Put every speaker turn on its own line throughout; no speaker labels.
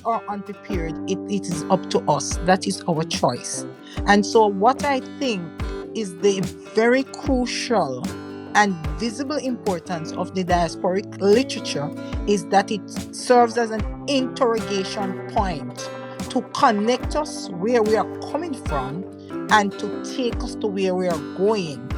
or unprepared, it is up to us. That is our choice. And so, what I think is the very crucial and visible importance of the diasporic literature is that it serves as an interrogation point to connect us where we are coming from and to take us to where we are going.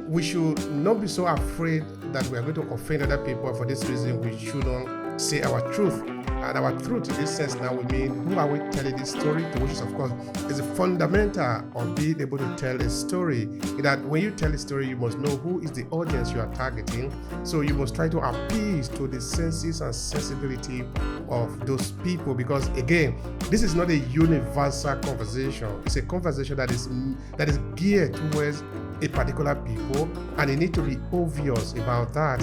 We should not be so afraid that we are going to offend other people. For this reason, we shouldn't say our truth. And our truth in this sense now, we mean, who are we telling this story to, which is, of course, is a fundamental of being able to tell a story. In that when you tell a story, you must know who is the audience you are targeting. So you must try to appeal to the senses and sensibility of those people, because again, this is not a universal conversation. It's a conversation that is geared towards a particular people, and you need to be obvious about that.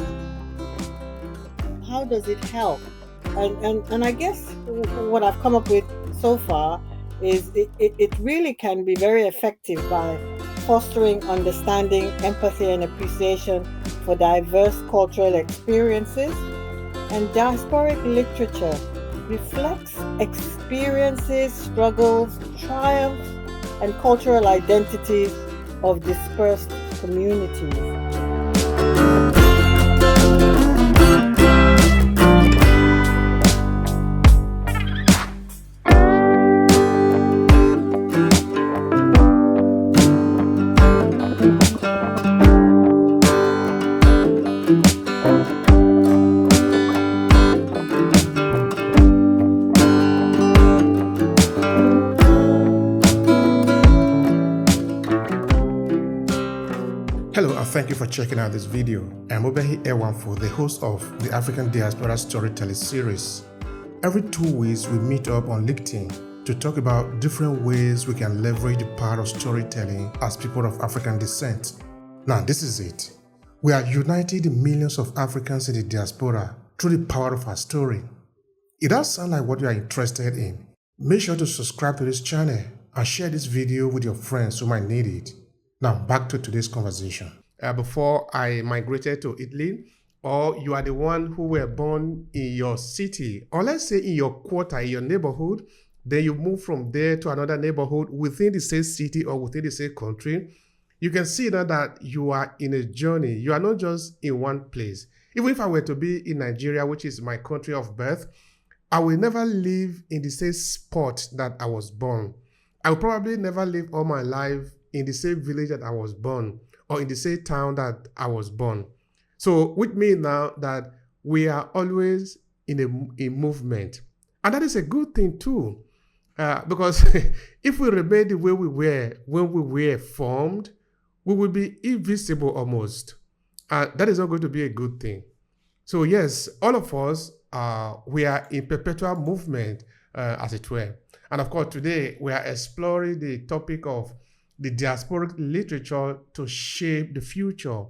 How does it help? And I guess what I've come up with so far is it really can be very effective by fostering understanding, empathy, and appreciation for diverse cultural experiences. And diasporic literature reflects experiences, struggles, triumphs, and cultural identities of dispersed communities.
Hello and thank you for checking out this video. I'm Obehi Ewanfoh, the host of the African Diaspora Storytelling Series. Every 2 weeks we meet up on LinkedIn to talk about different ways we can leverage the power of storytelling as people of African descent. Now this is it. We are uniting the millions of Africans in the diaspora through the power of our story. It does sound like what you are interested in. Make sure to subscribe to this channel and share this video with your friends who might need it. Now, back to today's conversation. Before I migrated to Italy, or you are the one who were born in your city, or let's say in your quarter, in your neighborhood, then you move from there to another neighborhood within the same city or within the same country, you can see now that you are in a journey. You are not just in one place. Even if I were to be in Nigeria, which is my country of birth, I will never live in the same spot that I was born. I will probably never live all my life in the same village that I was born, or in the same town that I was born. So which means now that we are always in a movement. And that is a good thing too, because if we remain the way we were when we were formed, we will be invisible almost. That is not going to be a good thing. So yes, all of us, we are in perpetual movement, as it were. And of course, today we are exploring the topic of the diasporic literature to shape the future.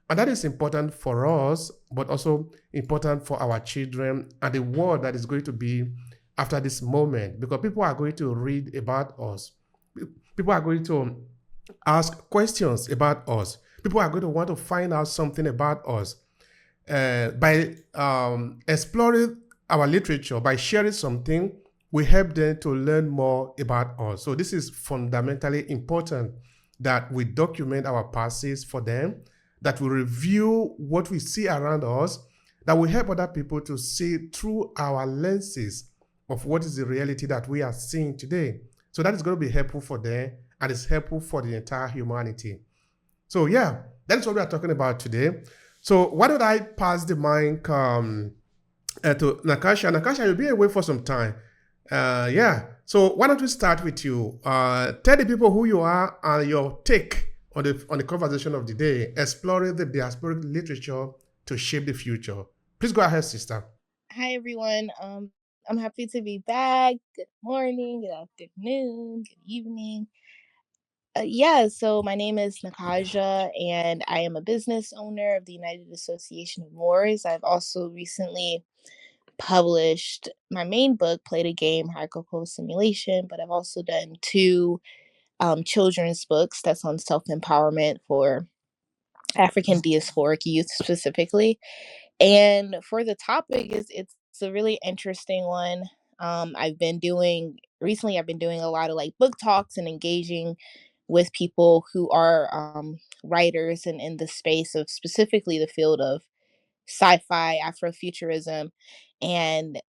And that is important for us, but also important for our children and the world that is going to be after this moment, because people are going to read about us. People are going to ask questions about us. People are going to want to find out something about us. By exploring our literature, by sharing something, we help them to learn more about us. So this is fundamentally important, that we document our passes for them, that we review what we see around us, that we help other people to see through our lenses of what is the reality that we are seeing today. So that is going to be helpful for them, and it's helpful for the entire humanity. So yeah, that's what we are talking about today. So why don't I pass the mic to Nakasha? Nakasha, you'll be away for some time. So why don't we start with you? Tell the people who you are and your take on the conversation of the day, exploring the diasporic literature to shape the future. Please go ahead, sister.
Hi, everyone. I'm happy to be back. Good morning, good afternoon, good evening. So my name is Nakaja, and I am a business owner of the United Association of Moors. I've also recently published my main book, Played a Game, Hierarchical Simulation, but I've also done two children's books that's on self-empowerment for African diasporic youth specifically. And for the topic, it's a really interesting one. I've been doing a lot of like book talks and engaging with people who are writers and in the space of specifically the field of sci-fi, Afrofuturism, and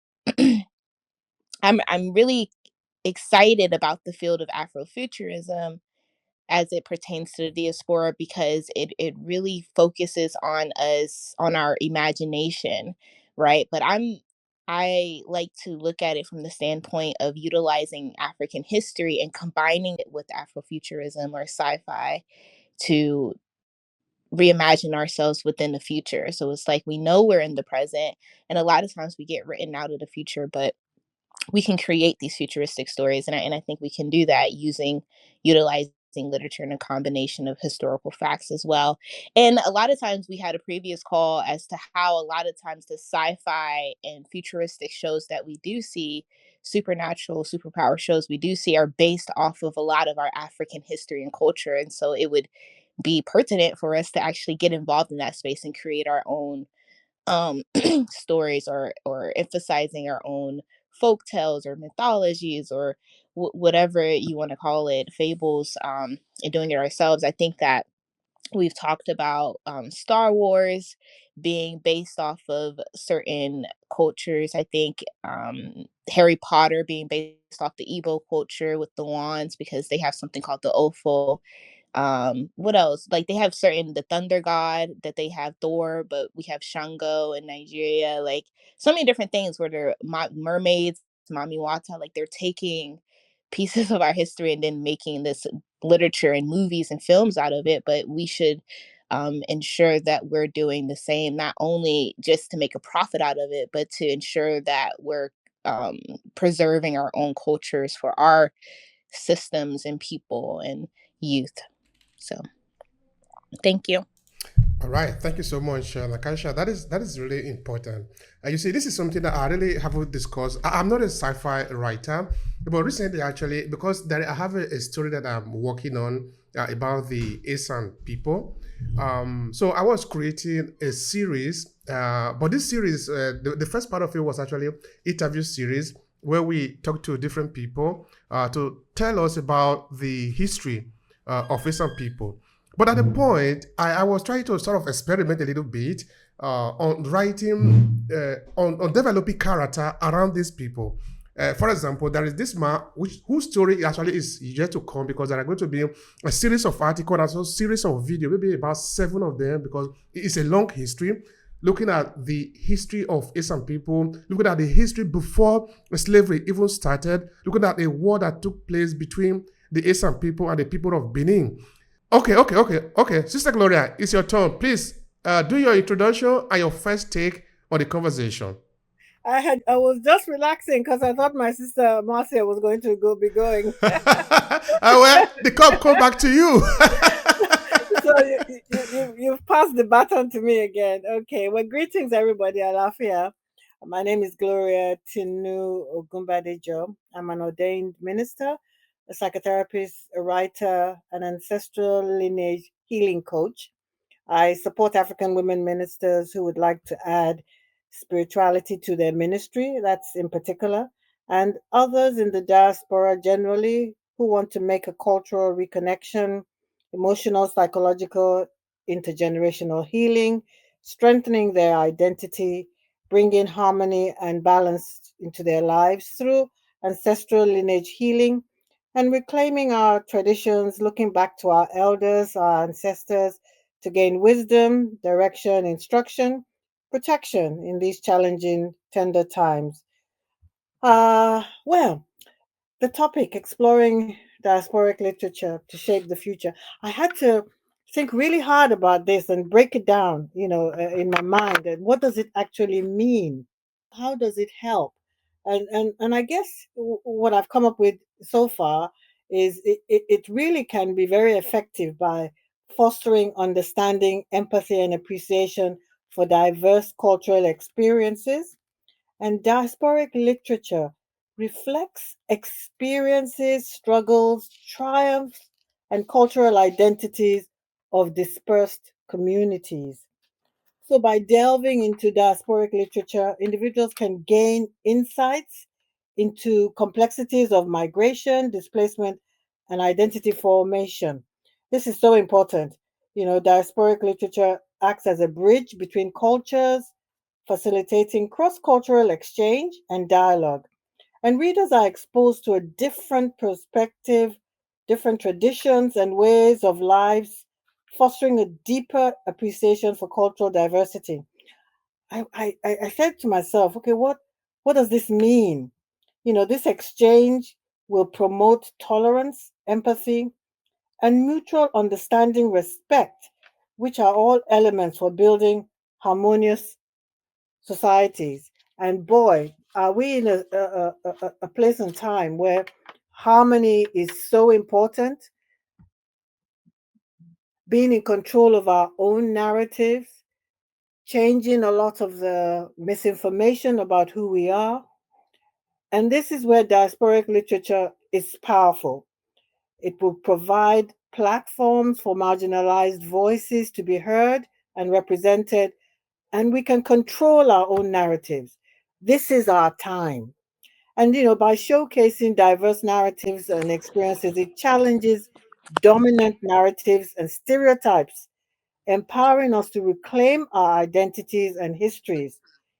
I'm really excited about the field of Afrofuturism as it pertains to the diaspora because it really focuses on us, on our imagination, right? But I like to look at it from the standpoint of utilizing African history and combining it with Afrofuturism or sci-fi to reimagine ourselves within the future. So it's like we know we're in the present, and a lot of times we get written out of the future, but we can create these futuristic stories, and I think we can do that utilizing literature and a combination of historical facts as well. And a lot of times we had a previous call as to how a lot of times the sci-fi and futuristic shows that we do see, supernatural superpower shows we do see, are based off of a lot of our African history and culture. And so it would be pertinent for us to actually get involved in that space and create our own stories, or emphasizing our own folk tales or mythologies, or whatever you want to call it, fables, and doing it ourselves. I think that we've talked about Star Wars being based off of certain cultures. I think Harry Potter being based off the Igbo culture with the wands, because they have something called the Ofo. What else? Like, they have certain, the thunder god, that they have Thor, but we have Shango in Nigeria. Like, so many different things where they're mermaids, Mami Wata. Like, they're taking pieces of our history and then making this literature and movies and films out of it. But we should ensure that we're doing the same, not only just to make a profit out of it, but to ensure that we're um, preserving our own cultures for our systems and people and youth. So thank you.
All right, thank you so much, Nakasha. That is really important. You see, this is something that I really haven't discussed. I'm not a sci-fi writer, but recently, actually, because I have a story that I'm working on about the Asan people. So I was creating a series, but this series, the first part of it was actually interview series where we talk to different people to tell us about the history of Asan people. But at the point, I was trying to sort of experiment a little bit on writing, on developing character around these people. For example, there is this man whose story actually is yet to come, because there are going to be a series of articles and also a series of video, maybe about 7 of them, because it's a long history, looking at the history of Asian people, looking at the history before slavery even started, looking at a war that took place between the Asian people and the people of Benin. Okay. Sister Gloria, it's your turn. Please do your introduction and your first take on the conversation.
I was just relaxing because I thought my sister Marcia was going to be going.
Well, the cup come back to you.
So you've passed the baton to me again. Okay. Well, greetings everybody. Alafia. My name is Gloria Tinu Ogumbadejo. I'm an ordained minister, a psychotherapist, a writer, an ancestral lineage healing coach. I support African women ministers who would like to add spirituality to their ministry, that's in particular, and others in the diaspora generally who want to make a cultural reconnection, emotional, psychological, intergenerational healing, strengthening their identity, bringing harmony and balance into their lives through ancestral lineage healing, and reclaiming our traditions, looking back to our elders, our ancestors, to gain wisdom, direction, instruction, protection in these challenging, tender times. Well, the topic, exploring diasporic literature to shape the future. I had to think really hard about this and break it down, in my mind. And what does it actually mean? How does it help? And I guess what I've come up with so far is it really can be very effective by fostering understanding, empathy, and appreciation for diverse cultural experiences. And diasporic literature reflects experiences, struggles, triumphs, and cultural identities of dispersed communities. So, by delving into diasporic literature, individuals can gain insights into complexities of migration, displacement, and identity formation. This is so important. Diasporic literature acts as a bridge between cultures, facilitating cross cultural exchange and dialogue. And readers are exposed to a different perspective, different traditions, and ways of lives, fostering a deeper appreciation for cultural diversity. I said to myself, okay, what does this mean? This exchange will promote tolerance, empathy, and mutual understanding, respect, which are all elements for building harmonious societies. And boy, are we in a place and time where harmony is so important, being in control of our own narratives, changing a lot of the misinformation about who we are. And this is where diasporic literature is powerful. It will provide platforms for marginalized voices to be heard and represented, and we can control our own narratives. This is our time. And, by showcasing diverse narratives and experiences, it challenges dominant narratives and stereotypes, empowering us to reclaim our identities and histories.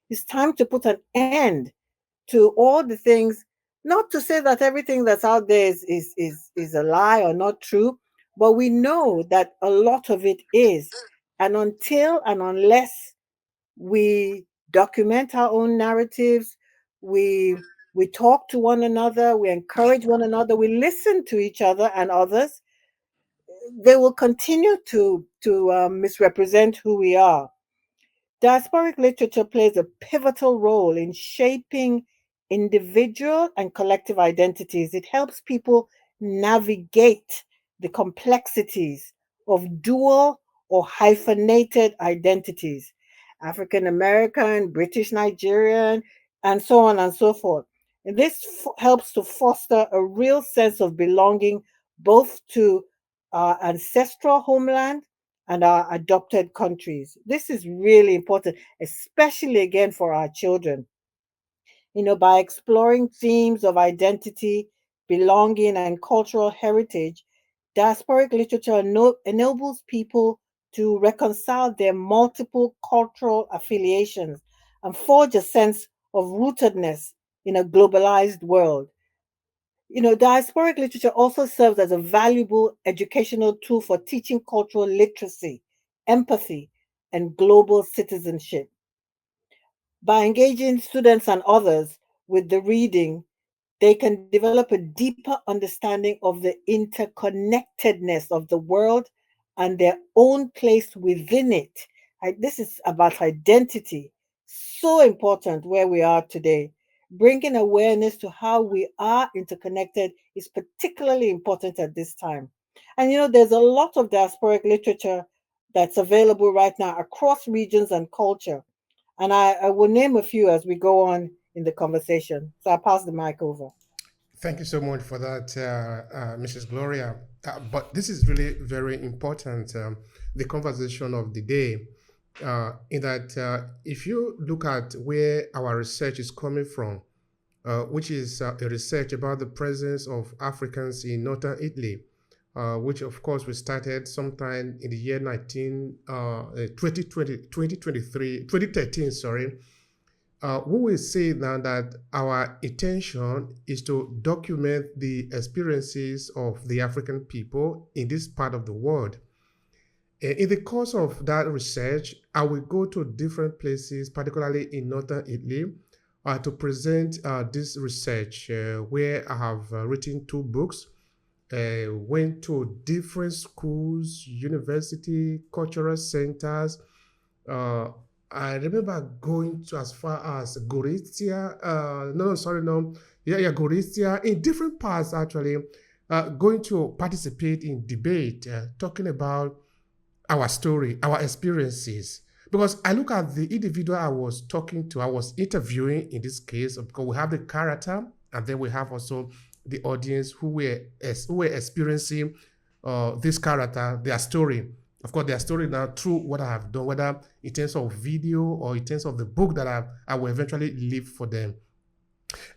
It's time to put an end to all the things, not to say that everything that's out there is a lie or not true, but we know that a lot of it is. And until and unless we document our own narratives, we we talk to one another, we encourage one another, we listen to each other and others, they will continue to misrepresent who we are. Diasporic literature plays a pivotal role in shaping individual and collective identities. It helps people navigate the complexities of dual or hyphenated identities, African American, British Nigerian, and so on and so forth. And this helps to foster a real sense of belonging both to our ancestral homeland and our adopted countries. This is really important, especially again for our children. By exploring themes of identity, belonging, and cultural heritage, diasporic literature enables people to reconcile their multiple cultural affiliations and forge a sense of rootedness in a globalized world. Diasporic literature also serves as a valuable educational tool for teaching cultural literacy, empathy, and global citizenship. By engaging students and others with the reading, they can develop a deeper understanding of the interconnectedness of the world and their own place within it. This is about identity, so important where we are today. Bringing awareness to how we are interconnected is particularly important at this time. And there's a lot of diasporic literature that's available right now across regions and culture. And I will name a few as we go on in the conversation. So I'll pass the mic over.
Thank you so much for that, Mrs. Gloria. But this is really very important, the conversation of the day, in that if you look at where our research is coming from, which is a research about the presence of Africans in northern Italy, which of course we started sometime in the year 2013, sorry. We will say now that our intention is to document the experiences of the African people in this part of the world. In the course of that research, I will go to different places, particularly in northern Italy, to present this research, where I have written two books, went to different schools, university, cultural centers. Uh, I remember going to as far as Gorizia. No, sorry, no. Yeah, Gorizia, in different parts actually, going to participate in debate, talking about our story, our experiences. Because I look at the individual I was talking to, I was interviewing in this case, because we have the character, and then we have also the audience who were experiencing this character, their story. of course, their story now through what I have done, whether in terms of video or in terms of the book that I will eventually leave for them.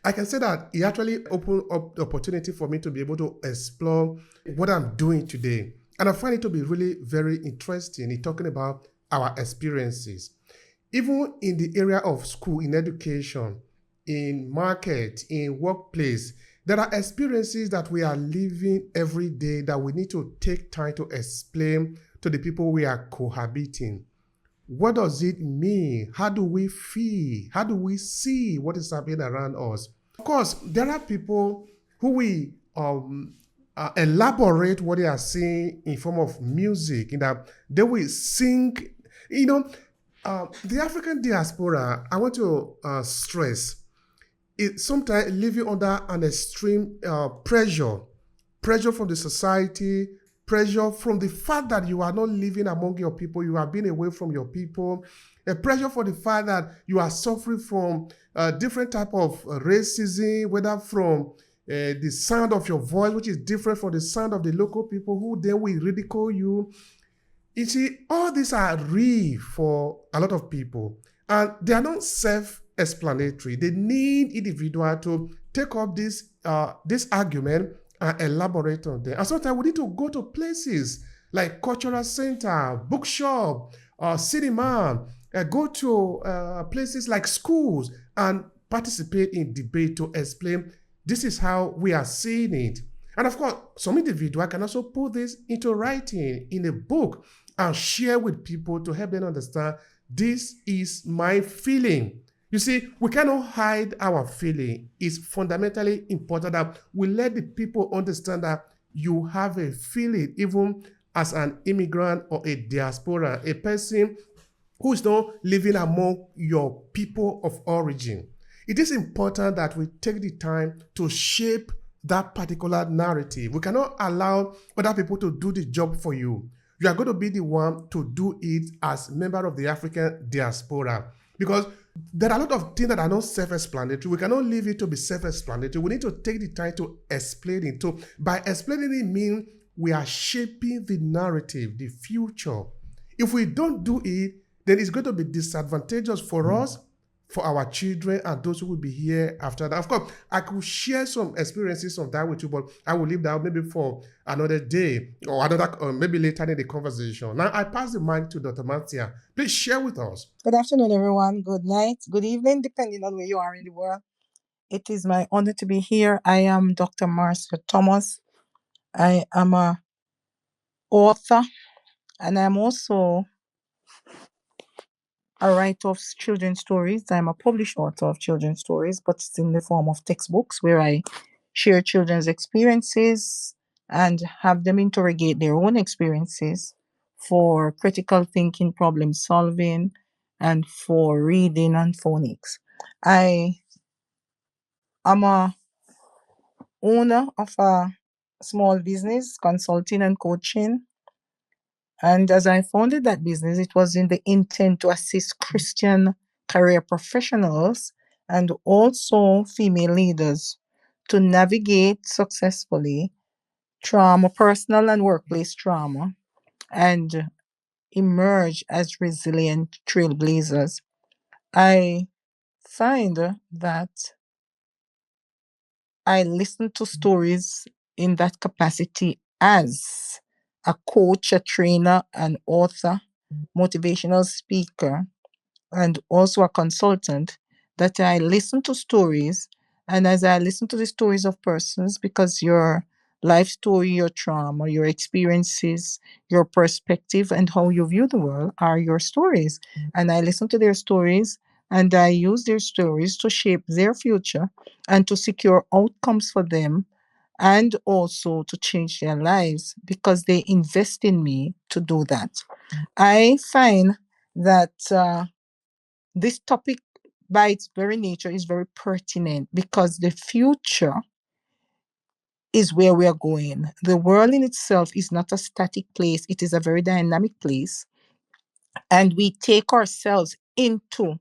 I can say that it actually opened up the opportunity for me to be able to explore what I'm doing today. And I find it to be really very interesting in talking about our experiences. Even in the area of school, in education, in market, in workplace, there are experiences that we are living every day that we need to take time to explain to the people we are cohabiting. What does it mean? How do we feel? How do we see what is happening around us? Of course, there are people who we elaborate what they are seeing in form of music, in that they will sing. The African diaspora, I want to stress, it sometimes living under an extreme pressure from the society, pressure from the fact that you are not living among your people, you are being away from your people, a pressure for the fact that you are suffering from different type of racism, whether from the sound of your voice, which is different from the sound of the local people who then will ridicule you. You see, all these are real for a lot of people, and they are not self-explanatory. They need individual to take up this argument and elaborate on them. And sometimes we need to go to places like cultural center, bookshop, cinema, go to places like schools and participate in debate to explain this is how we are seeing it. And of course, some individual can also put this into writing in a book and share with people to help them understand this is my feeling. You see, we cannot hide our feeling. It's fundamentally important that we let the people understand that you have a feeling, even as an immigrant or a diaspora, a person who is not living among your people of origin. It is important that we take the time to shape that particular narrative. We cannot allow other people to do the job for you. You are going to be the one to do it as a member of the African diaspora, because there are a lot of things that are not self-explanatory. We cannot leave it to be self-explanatory. We need to take the time to explain it. So by explaining it means we are shaping the narrative, the future. If we don't do it, then it's going to be disadvantageous for us, for our children, and those who will be here after that. Of course, I could share some experiences of that with you, but I will leave that maybe for another day or another, maybe later in the conversation. Now, I pass the mic to Dr. Marcia. Please share with us.
Good afternoon, everyone. Good night, good evening, depending on where you are in the world. It is my honor to be here. I am Dr. Marcia Thomas. I am a author, and I'm also a writer of children's stories. I'm a published author of children's stories, but it's in the form of textbooks where I share children's experiences and have them interrogate their own experiences for critical thinking, problem solving, and for reading and phonics. I am a owner of a small business, consulting and coaching. And as I founded that business, it was in the intent to assist Christian career professionals and also female leaders to navigate successfully trauma, personal and workplace trauma, and emerge as resilient trailblazers. I find that I listen to stories in that capacity as a coach, a trainer, an author, motivational speaker, and also a consultant, that I listen to stories. And as I listen to the stories of persons, because your life story, your trauma, your experiences, your perspective, and how you view the world are your stories. And I listen to their stories and I use their stories to shape their future and to secure outcomes for them and also to change their lives because they invest in me to do that. I find that this topic, by its very nature, is very pertinent because the future is where we are going. The world in itself is not a static place, it is a very dynamic place. And we take ourselves into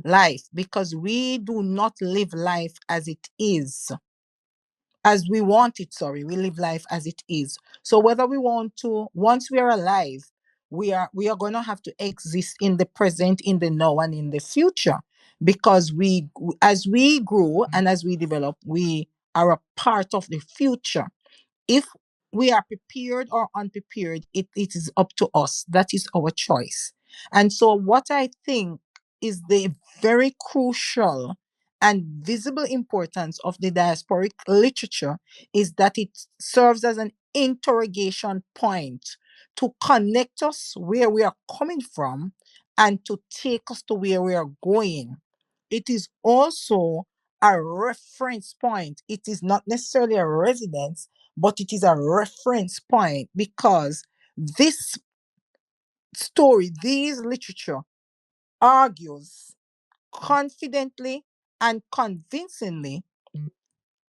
life because we do not live life as it is, as we want it. Sorry, we live life as it is. So whether we want to, once we are alive, we are going to have to exist in the present, in the now, and in the future, because as we grow and as we develop, we are a part of the future. If we are prepared or unprepared, it is up to us. That is our choice. And so, what I think is the very crucial and visible importance of the diasporic literature is that it serves as an interrogation point to connect us where we are coming from and to take us to where we are going. It is also a reference point. It is not necessarily a residence, but it is a reference point, because this story, this literature, argues confidently and convincingly,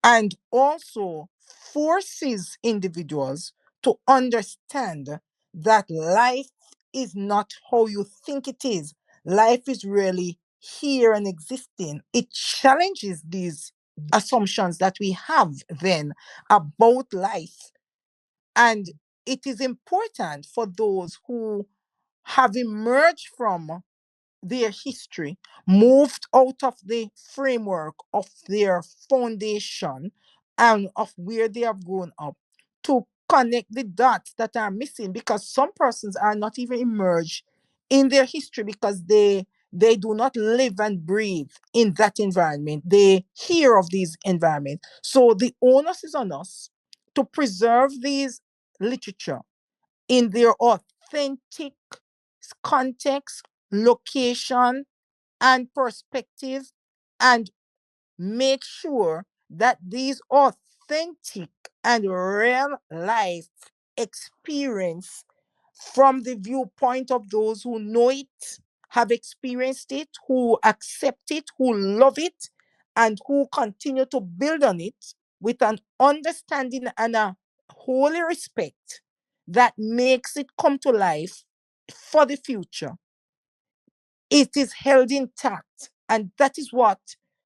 and also forces individuals to understand that life is not how you think it is. Life is really here and existing. It challenges these assumptions that we have then about life. And it is important for those who have emerged from their history, moved out of the framework of their foundation and of where they have grown up, to connect the dots that are missing, because some persons are not even emerged in their history because they do not live and breathe in that environment. They hear of these environments. So the onus is on us to preserve these literature in their authentic context, location, and perspective, and make sure that these authentic and real life experience from the viewpoint of those who know it, have experienced it, who accept it, who love it, and who continue to build on it with an understanding and a holy respect that makes it come to life for the future. It is held intact. And that is what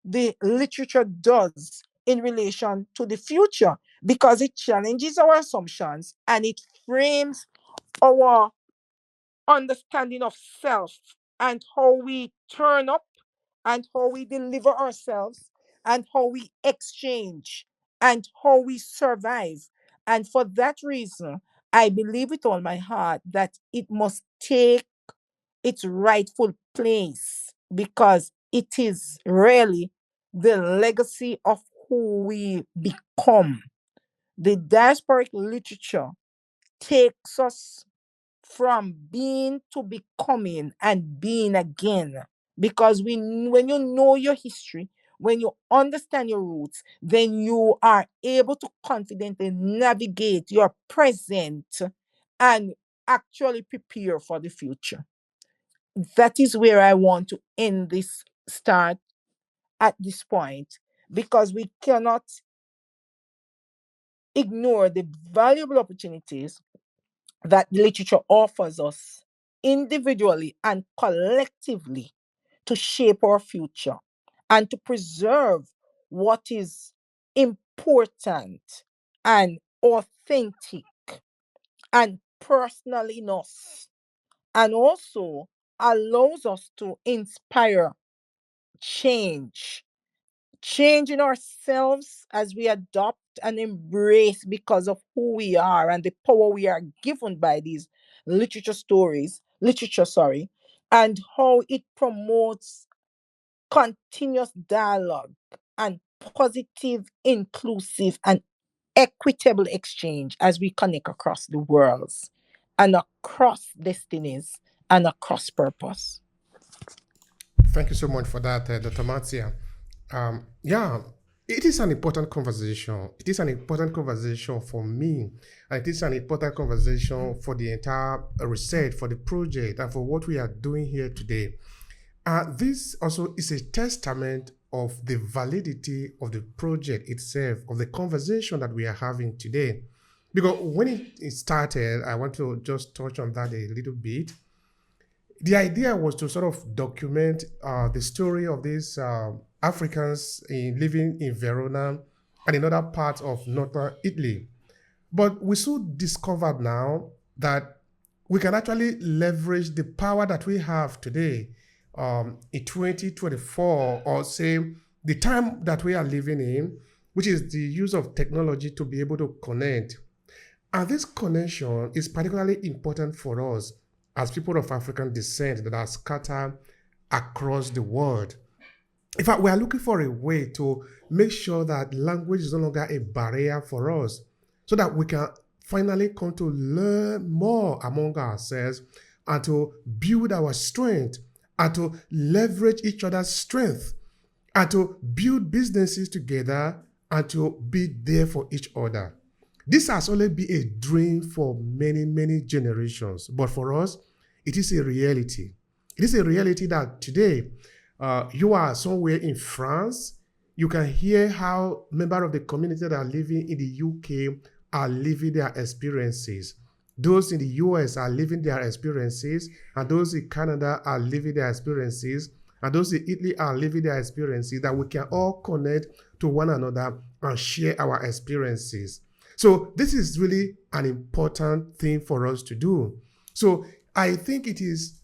the literature does in relation to the future, because it challenges our assumptions and it frames our understanding of self and how we turn up and how we deliver ourselves and how we exchange and how we survive. And for that reason, I believe with all my heart that it must take its rightful place, because it is really the legacy of who we become. The diasporic literature takes us from being to becoming and being again. Because when you know your history, when you understand your roots, then you are able to confidently navigate your present and actually prepare for the future. That is where I want to end this start at this point, because we cannot ignore the valuable opportunities that literature offers us individually and collectively to shape our future and to preserve what is important and authentic and personal in us, and also allows us to inspire change, change in ourselves as we adopt and embrace because of who we are and the power we are given by these literature, sorry, and how it promotes continuous dialogue and positive, inclusive, and equitable exchange as we connect across the worlds and across destinies and across purpose.
Thank you so much for that, Dr. Matia. Yeah, it is an important conversation. It is an important conversation for me. And it is an important conversation for the entire research, for the project, and for what we are doing here today. This also is a testament of the validity of the project itself, of the conversation that we are having today. Because when it started, I want to just touch on that a little bit. The idea was to sort of document the story of these Africans living in Verona and in other parts of northern Italy. But we soon discovered now that we can actually leverage the power that we have today in 2024, or say the time that we are living in, which is the use of technology to be able to connect. And this connection is particularly important for us as people of African descent that are scattered across the world. In fact, we are looking for a way to make sure that language is no longer a barrier for us, so that we can finally come to learn more among ourselves and to build our strength and to leverage each other's strength and to build businesses together and to be there for each other. This has only been a dream for many, many generations, but for us, it is a reality. It is a reality that today you are somewhere in France, you can hear how members of the community that are living in the UK are living their experiences. Those in the US are living their experiences, and those in Canada are living their experiences, and those in Italy are living their experiences, that we can all connect to one another and share our experiences. So this is really an important thing for us to do. So I think it is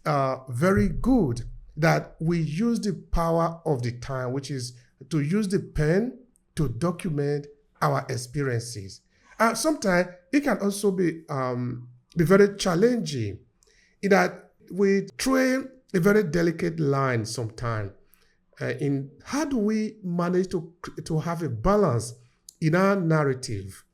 very good that we use the power of the time, which is to use the pen to document our experiences. And sometimes it can also be very challenging in that we throw a very delicate line sometimes in how do we manage to have a balance in our narrative.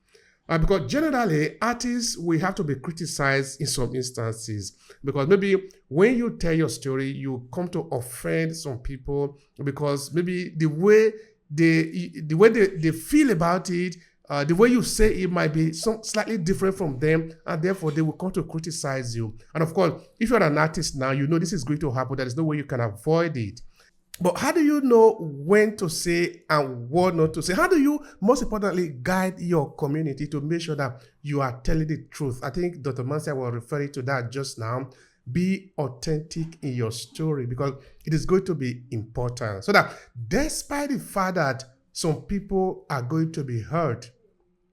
Because generally, artists will have to be criticized in some instances. Because maybe when you tell your story, you come to offend some people because maybe the way they feel about it, the way you say it might be slightly different from them, and therefore they will come to criticize you. And of course, if you're an artist now, you know this is going to happen. There is no way you can avoid it. But how do you know when to say and what not to say? How do you, most importantly, guide your community to make sure that you are telling the truth? I think Dr. Mansia was referring to that just now. Be authentic in your story, because it is going to be important. So that despite the fact that some people are going to be hurt,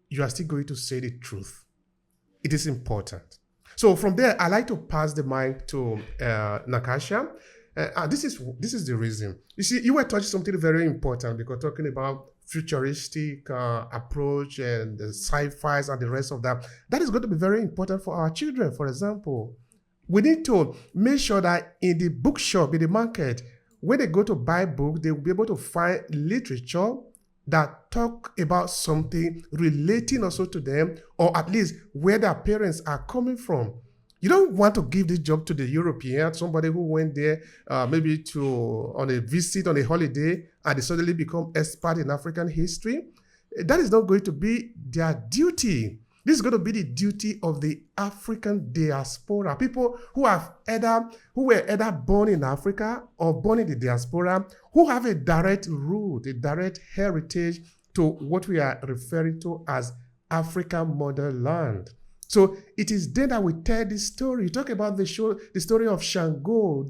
you are still going to say the truth. It is important. So from there, I like to pass the mic to Nakasha. This is the reason. You see, you were touching something very important, because talking about futuristic approach and the sci-fis and the rest of that, that is going to be very important for our children. For example, we need to make sure that in the bookshop, in the market, when they go to buy books, they will be able to find literature that talk about something relating also to them, or at least where their parents are coming from. You don't want to give this job to the European, somebody who went there maybe on a visit, on a holiday, and they suddenly become expert in African history. That is not going to be their duty. This is going to be the duty of the African diaspora, people who were either born in Africa or born in the diaspora, who have a direct root, a direct heritage to what we are referring to as African motherland. So it is then that we tell this story. You talk about the story of Shango.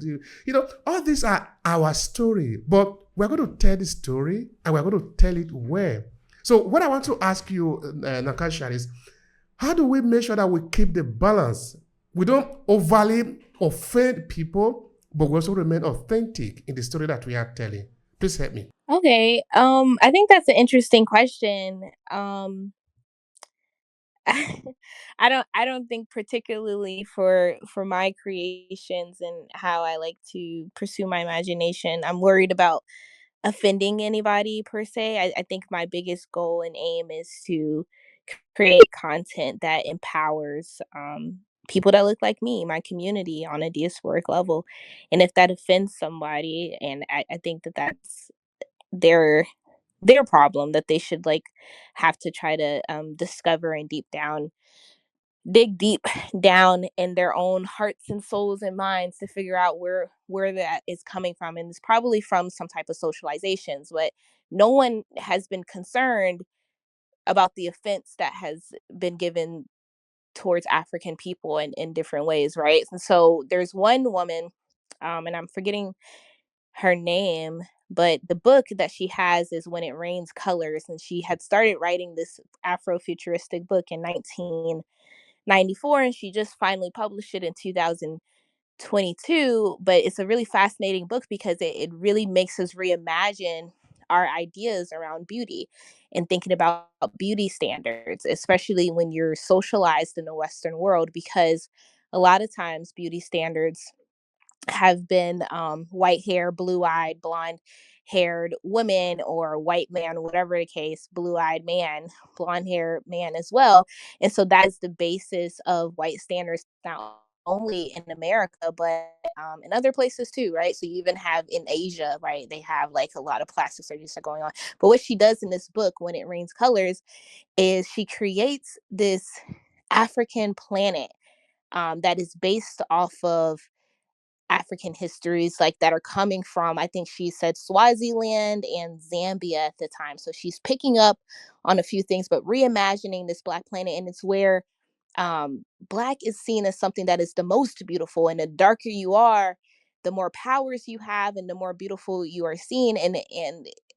All these are our story, but we're going to tell the story and we're going to tell it well. So what I want to ask you, Nakasha, is how do we make sure that we keep the balance? We don't overly offend people, but we also remain authentic in the story that we are telling. Please help me.
Okay. I think that's an interesting question. I don't think particularly for my creations and how I like to pursue my imagination, I'm worried about offending anybody per se. I think my biggest goal and aim is to create content that empowers people that look like me, my community on a diasporic level. And if that offends somebody, and I think that that's their problem, that they should like have to try to discover and dig deep down in their own hearts and souls and minds to figure out where that is coming from. And it's probably from some type of socializations, but no one has been concerned about the offense that has been given towards African people in different ways, right? And so there's one woman, and I'm forgetting her name, but the book that she has is When It Rains Colors, and she had started writing this Afrofuturistic book in 1994, and she just finally published it in 2022. But it's a really fascinating book because it really makes us reimagine our ideas around beauty and thinking about beauty standards, especially when you're socialized in the Western world, because a lot of times beauty standards have been white hair, blue eyed, blonde haired woman, or white man, whatever the case, blue eyed man, blonde hair man as well. And so that is the basis of white standards, not only in America, but in other places too, right? So you even have in Asia, right? They have like a lot of plastic surgeries that are going on. But what she does in this book, When It Rains Colors, is she creates this African planet that is based off of African histories like that are coming from, I think she said, Swaziland and Zambia at the time. So she's picking up on a few things, but reimagining this Black planet. And it's where Black is seen as something that is the most beautiful. And the darker you are, the more powers you have and the more beautiful you are seen. And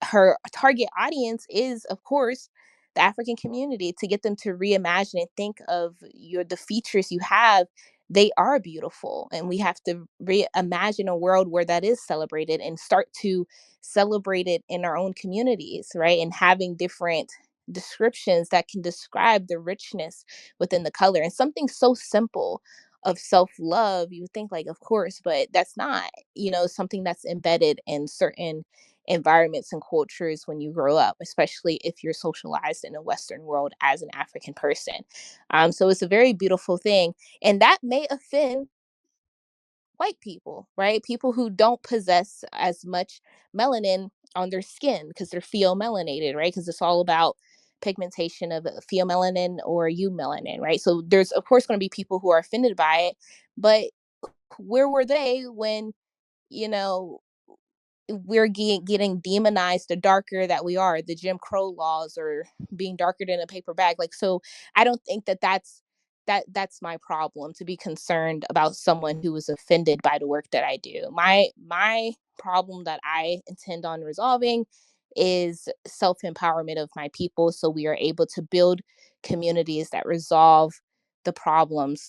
her target audience is, of course, the African community, to get them to reimagine and think of the features you have. They are beautiful, and we have to reimagine a world where that is celebrated and start to celebrate it in our own communities, right? And having different descriptions that can describe the richness within the color. And something so simple of self-love, you would think like, of course, but that's not, something that's embedded in certain environments and cultures when you grow up, especially if you're socialized in a Western world as an African person. So it's a very beautiful thing. And that may offend white people, right? People who don't possess as much melanin on their skin because they're pheomelated, right? Because it's all about pigmentation of pheomelanin or eumelanin, right? So there's, of course, going to be people who are offended by it. But where were they when, you know, we're getting demonized the darker that we are, the Jim Crow laws, or being darker than a paper bag? Like, so I don't think that's my problem, to be concerned about someone who was offended by the work that I do. My problem that I intend on resolving is self-empowerment of my people, so we are able to build communities that resolve the problems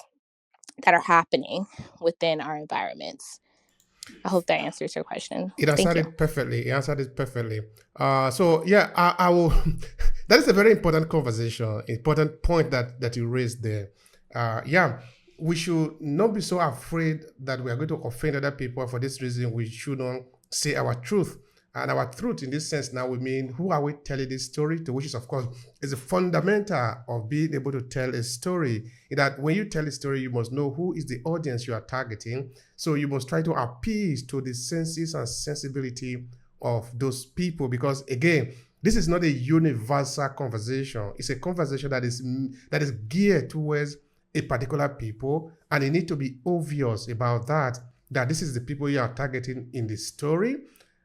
that are happening within our environments. I hope that answers your question.
It
Thank
answered
you.
it perfectly. He answered it perfectly. So yeah, I will. That is a very important conversation, important point that you raised there. Yeah, we should not be so afraid that we are going to offend other people. For this reason, we shouldn't say our truth. And our truth in this sense now, we mean, who are we telling this story to? Which is, of course, is a fundamental of being able to tell a story. In that when you tell a story, you must know who is the audience you are targeting. So you must try to appease to the senses and sensibility of those people, because again, this is not a universal conversation. It's a conversation that is geared towards a particular people, and you need to be obvious about that this is the people you are targeting in the story,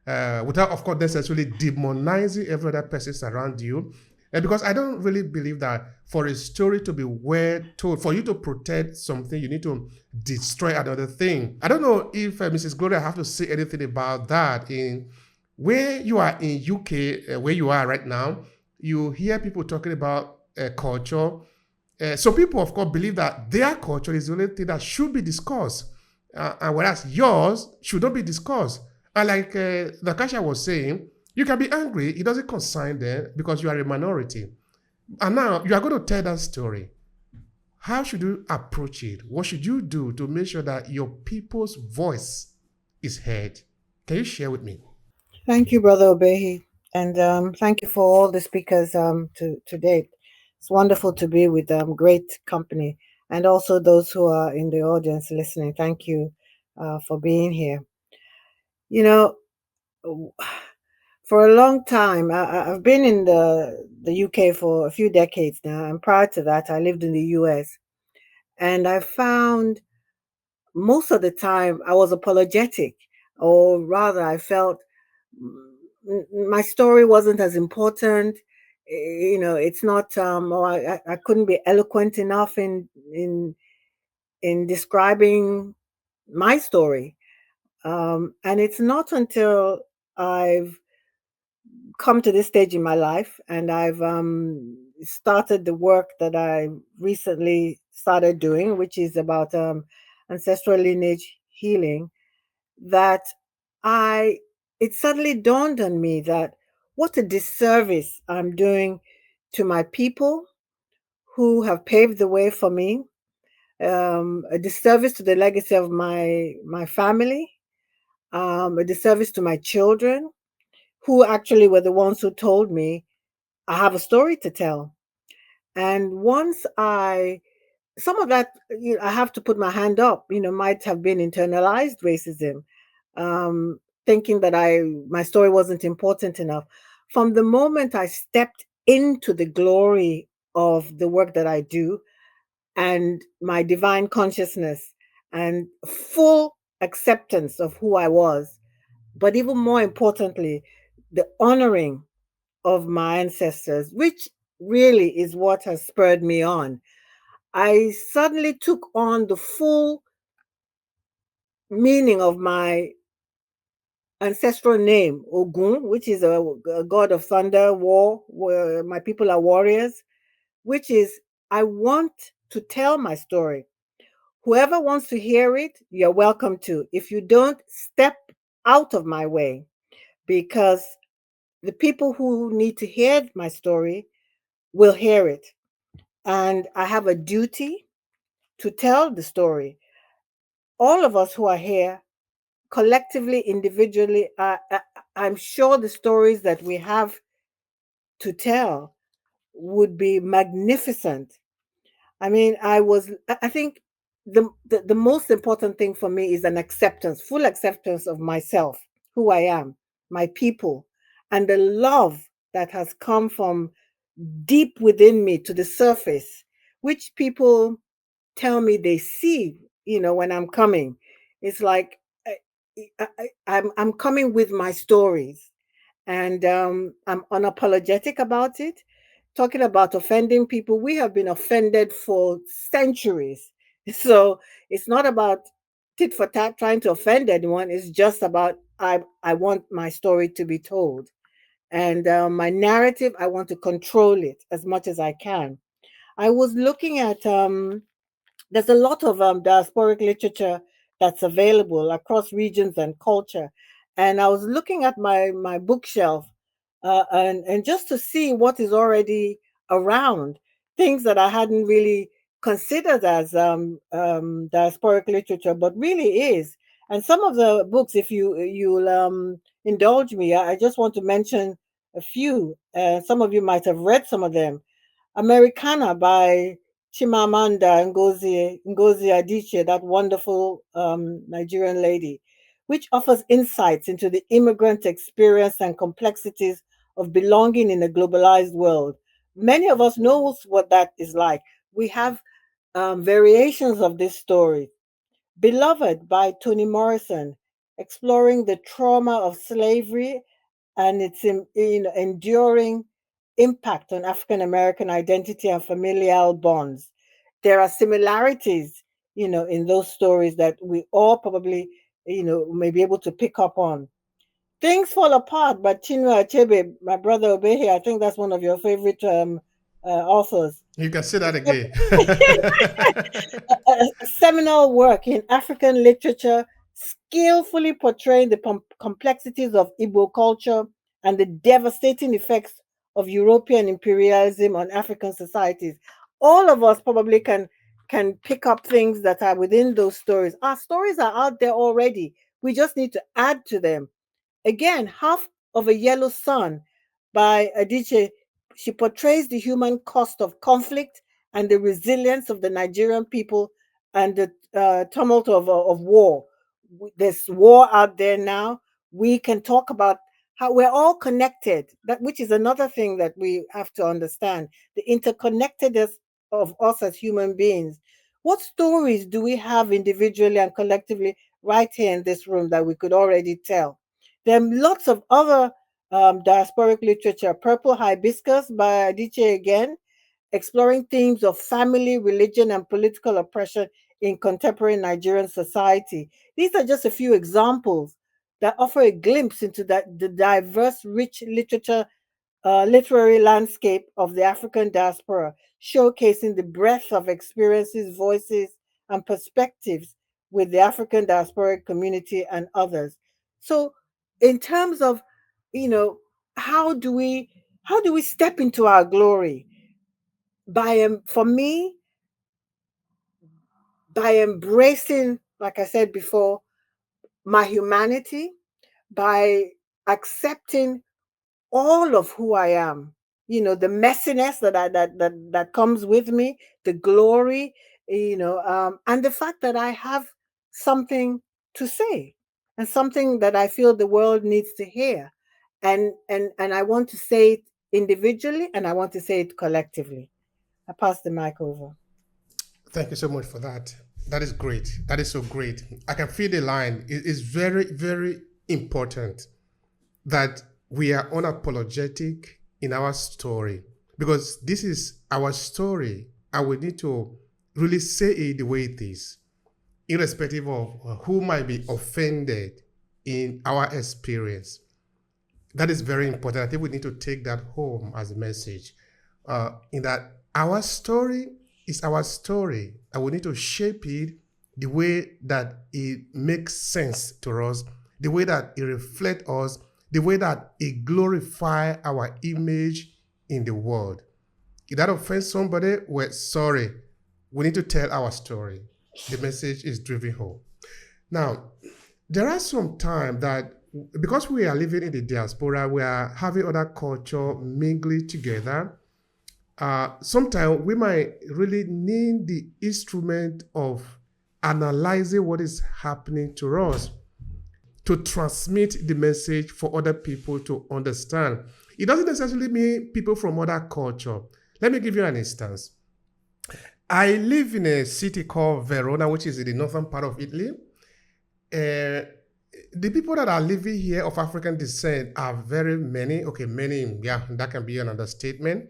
without, of course, necessarily demonizing every other person around you. Because I don't really believe that for a story to be well told, for you to protect something, you need to destroy another thing. I don't know if Mrs. Gloria have to say anything about that. In where you are in UK, where you are right now, you hear people talking about culture. So people, of course, believe that their culture is the only thing that should be discussed, and whereas yours should not be discussed. And like Nakasha was saying, you can be angry. It doesn't concern them because you are a minority. And now you are going to tell that story. How should you approach it? What should you do to make sure that your people's voice is heard? Can you share with me?
Thank you, Brother Obehi, and thank you for all the speakers to date. It's wonderful to be with great company, and also those who are in the audience listening. Thank you for being here. You know, for a long time, I've been in the UK for a few decades now, and prior to that, I lived in the US, and I found most of the time I was apologetic, or rather, I felt my story wasn't as important. It's not, or I couldn't be eloquent enough in describing my story. And it's not until I've come to this stage in my life and I've started the work that I recently started doing, which is about ancestral lineage healing, that I it suddenly dawned on me that what a disservice I'm doing to my people who have paved the way for me, a disservice to the legacy of my family, a disservice to my children, who actually were the ones who told me I have a story to tell. And once some of that, I have to put my hand up, might have been internalized racism, um, thinking that my story wasn't important enough. From the moment I stepped into the glory of the work that I do and my divine consciousness and full acceptance of who I was, but even more importantly, the honoring of my ancestors, which really is what has spurred me on. I suddenly took on the full meaning of my ancestral name, Ogun, which is a god of thunder, war, where my people are warriors, which is I want to tell my story. Whoever wants to hear it, you're welcome to. If you don't, step out of my way, because the people who need to hear my story will hear it. And I have a duty to tell the story. All of us who are here, collectively, individually, I'm sure the stories that we have to tell would be magnificent. I mean, I think the most important thing for me is an acceptance, full acceptance of myself, who I am, my people, and the love that has come from deep within me to the surface, which people tell me they see, when I'm coming. It's like I'm coming with my stories, and I'm unapologetic about it. Talking about offending people, we have been offended for centuries. So it's not about tit for tat trying to offend anyone. It's just about I want my story to be told, and my narrative. I want to control it as much as I can. I was looking at there's a lot of diasporic literature that's available across regions and culture. And I was looking at my bookshelf, and just to see what is already around, things that I hadn't really considered as diasporic literature, but really is. And some of the books, if you'll indulge me, I just want to mention a few. Some of you might have read some of them. Americana by Chimamanda Ngozi Adichie, that wonderful Nigerian lady, which offers insights into the immigrant experience and complexities of belonging in a globalized world. Many of us knows what that is like. We have variations of this story. Beloved by Toni Morrison, exploring the trauma of slavery and its enduring impact on African American identity and familial bonds. There are similarities, in those stories that we all probably, may be able to pick up on. Things Fall Apart by Chinua Achebe, my brother Obehi. I think that's one of your favorite authors.
You can say that again.
A seminal work in African literature, skillfully portraying the complexities of Igbo culture and the devastating effects of European imperialism on African societies. All of us probably can pick up things that are within those stories. Our stories are out there already. We just need to add to them. Again, Half of a Yellow Sun by Adichie. She portrays the human cost of conflict and the resilience of the Nigerian people and the tumult of war. There's war out there now. We can talk about how we're all connected, which is another thing that we have to understand, the interconnectedness of us as human beings. What stories do we have individually and collectively right here in this room that we could already tell? There are lots of other diasporic literature. Purple Hibiscus by Adichie again, exploring themes of family, religion, and political oppression in contemporary Nigerian society. These are just a few examples that offer a glimpse into the diverse, rich literature literary landscape of the African diaspora, showcasing the breadth of experiences, voices, and perspectives with the African diasporic community and others. So, in terms of, you know, how do we step into our glory? By for me, by embracing, like I said before, my humanity, by accepting all of who I am, the messiness that comes with me, the glory, and the fact that I have something to say and something that I feel the world needs to hear. And I want to say it individually and I want to say it collectively. I pass the mic over.
Thank you so much for that. That is great. That is so great. I can feel the line. It is very, very important that we are unapologetic in our story, because this is our story and we need to really say it the way it is, irrespective of who might be offended in our experience. That is very important. I think we need to take that home as a message. In that our story is our story, and we need to shape it the way that it makes sense to us, the way that it reflects us, the way that it glorifies our image in the world. If that offends somebody, we're sorry. We need to tell our story. The message is driven home. Now, there are some time that because we are living in the diaspora, we are having other culture mingling together. Sometimes we might really need the instrument of analyzing what is happening to us to transmit the message for other people to understand. It doesn't necessarily mean people from other culture. Let me give you an instance. I live in a city called Verona, which is in the northern part of Italy. The people that are living here of African descent are very many. Okay, many, yeah, that can be an understatement.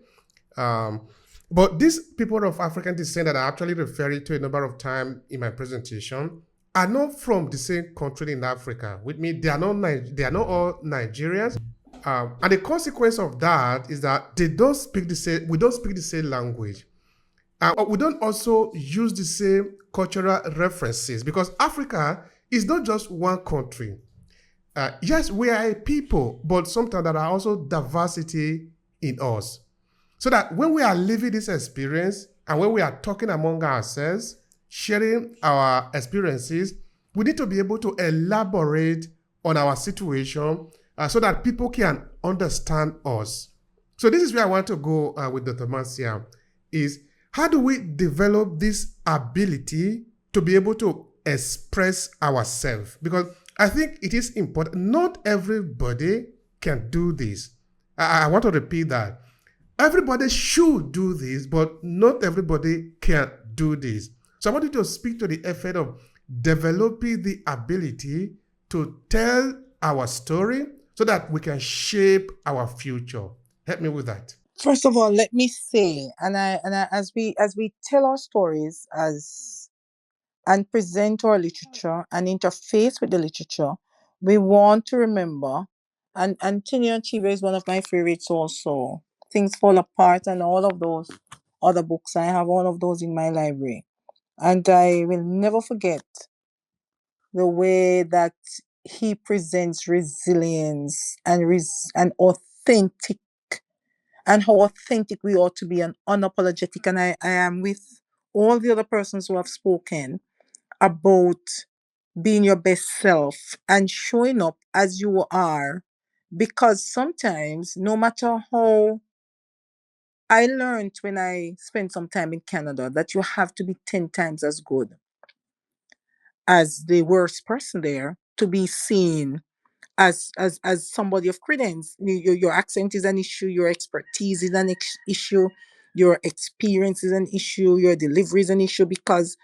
But these people of African descent that I actually referred to a number of times in my presentation are not from the same country in Africa. With me, they are not all Nigerians. And the consequence of that is that we don't speak the same language. We don't also use the same cultural references, because Africa is not just one country. Yes, we are a people, but sometimes there are also diversity in us. So that when we are living this experience and when we are talking among ourselves, sharing our experiences, we need to be able to elaborate on our situation so that people can understand us. So this is where I want to go with Dr. Marcia, is how do we develop this ability to be able to express ourselves? Because I think it is important. Not everybody can do this. I want to repeat that. Everybody should do this, but not everybody can do this. So I want you to speak to the effort of developing the ability to tell our story so that we can shape our future. Help me with that.
First of all, let me say, as we tell our stories as and present our literature and interface with the literature, we want to remember, and Chinua Achebe is one of my favorites also. Things Fall Apart and all of those other books. I have all of those in my library. And I will never forget the way that he presents resilience and authentic, and how authentic we ought to be and unapologetic. And I am with all the other persons who have spoken about being your best self and showing up as you are. Because sometimes, no matter how, I learned when I spent some time in Canada that you have to be 10 times as good as the worst person there to be seen as somebody of credence. Your accent is an issue, your expertise is an issue, your experience is an issue, your delivery is an issue, because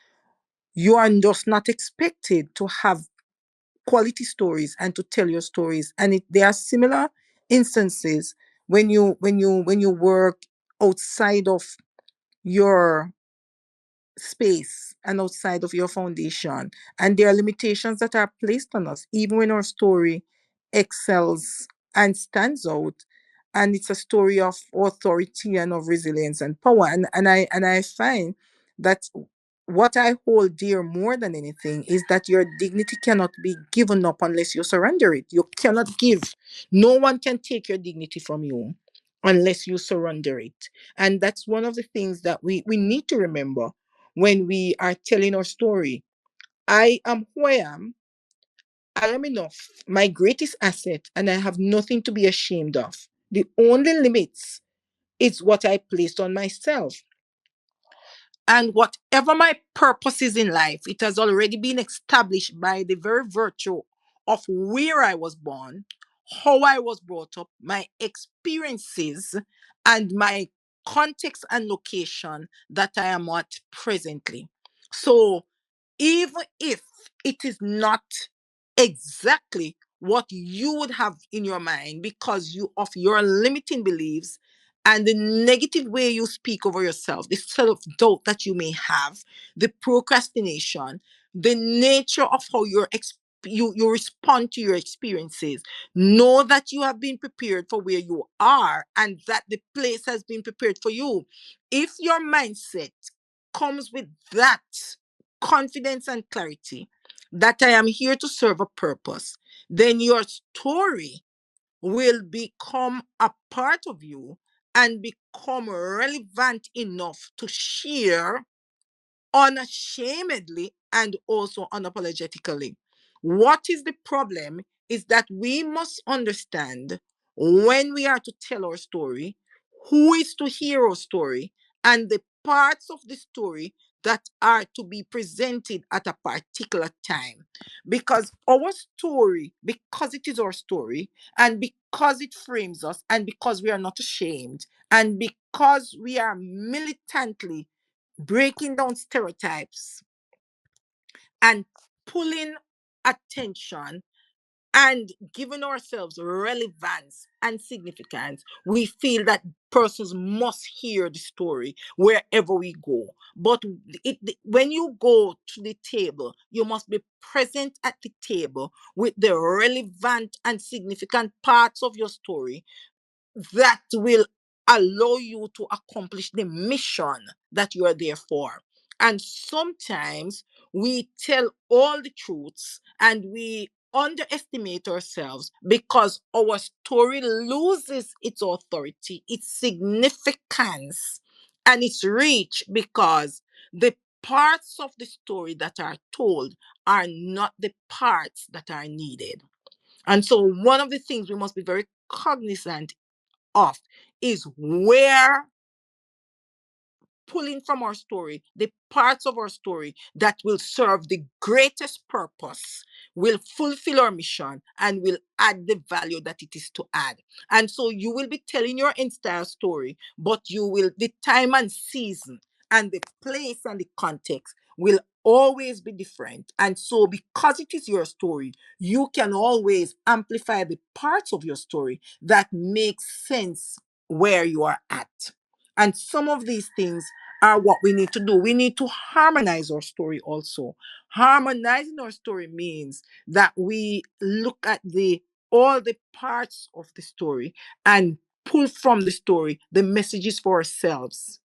you are just not expected to have quality stories and to tell your stories. And there are similar instances when you work outside of your space and outside of your foundation, and there are limitations that are placed on us even when our story excels and stands out. and it's a story of authority and of resilience and power. And I find that what I hold dear more than anything is that your dignity cannot be given up unless you surrender it. You cannot give. No one can take your dignity from you unless you surrender it. And that's one of the things that we need to remember when we are telling our story. I am who I am. I am enough, my greatest asset, and I have nothing to be ashamed of. The only limits is what I placed on myself. And whatever my purpose is in life, it has already been established by the very virtue of where I was born, how I was brought up, my experiences, and my context and location that I am at presently. So even if it is not exactly what you would have in your mind because you of your limiting beliefs and the negative way you speak over yourself, the self-doubt that you may have, the procrastination, the nature of how you respond to your experiences. Know that you have been prepared for where you are and that the place has been prepared for you. If your mindset comes with that confidence and clarity that I am here to serve a purpose, then your story will become a part of you and become relevant enough to share unashamedly and also unapologetically. What is the problem is that we must understand when we are to tell our story, who is to hear our story, and the parts of the story that are to be presented at a particular time. Because our story, because it is our story, and because it frames us, and because we are not ashamed, and because we are militantly breaking down stereotypes and pulling attention and giving ourselves relevance and significance, we feel that persons must hear the story wherever we go. But when you go to the table, you must be present at the table with the relevant and significant parts of your story that will allow you to accomplish the mission that you are there for. And sometimes we tell all the truths and we underestimate ourselves because our story loses its authority, its significance, and its reach because the parts of the story that are told are not the parts that are needed. And so, one of the things we must be very cognizant of is where pulling from our story, the parts of our story that will serve the greatest purpose, will fulfill our mission, and will add the value that it is to add. And so you will be telling your entire story, but the time and season and the place and the context will always be different. And so, because it is your story, you can always amplify the parts of your story that make sense where you are at. And some of these things are what we need to do. We need to harmonize our story also. Harmonizing our story means that we look at the all the parts of the story and pull from the story the messages for ourselves,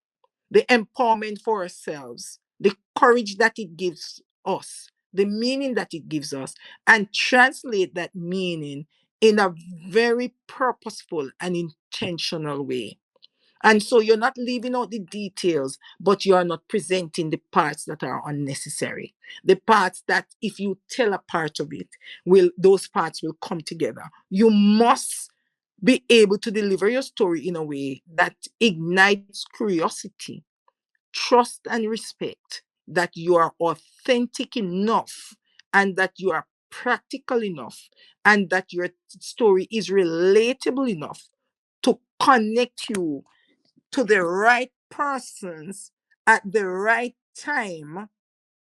the empowerment for ourselves, the courage that it gives us, the meaning that it gives us, and translate that meaning in a very purposeful and intentional way. And so you're not leaving out the details, but you are not presenting the parts that are unnecessary. The parts that, if you tell a part of it, those parts will come together. You must be able to deliver your story in a way that ignites curiosity, trust, and respect, that you are authentic enough and that you are practical enough and that your story is relatable enough to connect you to the right persons at the right time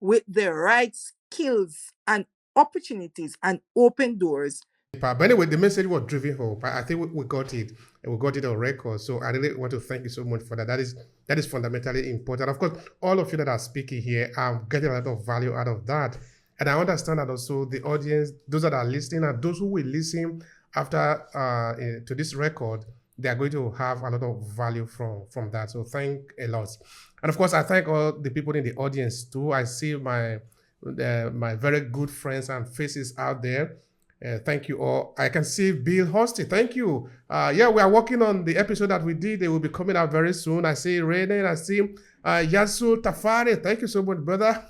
with the right skills and opportunities and open doors.
But anyway, the message was driven home. I think we got it, and we got it on record. So I really want to thank you so much for that. That is fundamentally important. Of course, all of you that are speaking here, I'm getting a lot of value out of that. And I understand that also the audience, those that are listening, and those who will listen after to this record, they are going to have a lot of value from that. So thank a lot. And of course, I thank all the people in the audience too. I see my very good friends and faces out there. Thank you all. I can see Bill Hosty. Thank you. Yeah, we are working on the episode that we did. They will be coming out very soon. I see Rene. I see Yasu Tafari. Thank you so much, brother.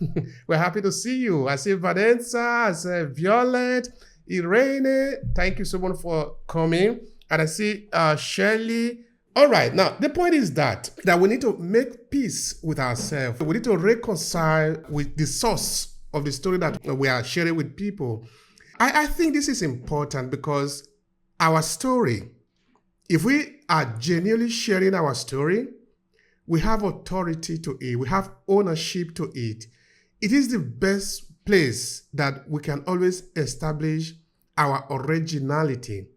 We're happy to see you. I see Vanessa. I see Violet. Irene. Thank you so much for coming. And I see Shirley. All right. Now, the point is that we need to make peace with ourselves. We need to reconcile with the source of the story that we are sharing with people. I think this is important because our story, if we are genuinely sharing our story, we have authority to it. We have ownership to it. It is the best place that we can always establish our originality,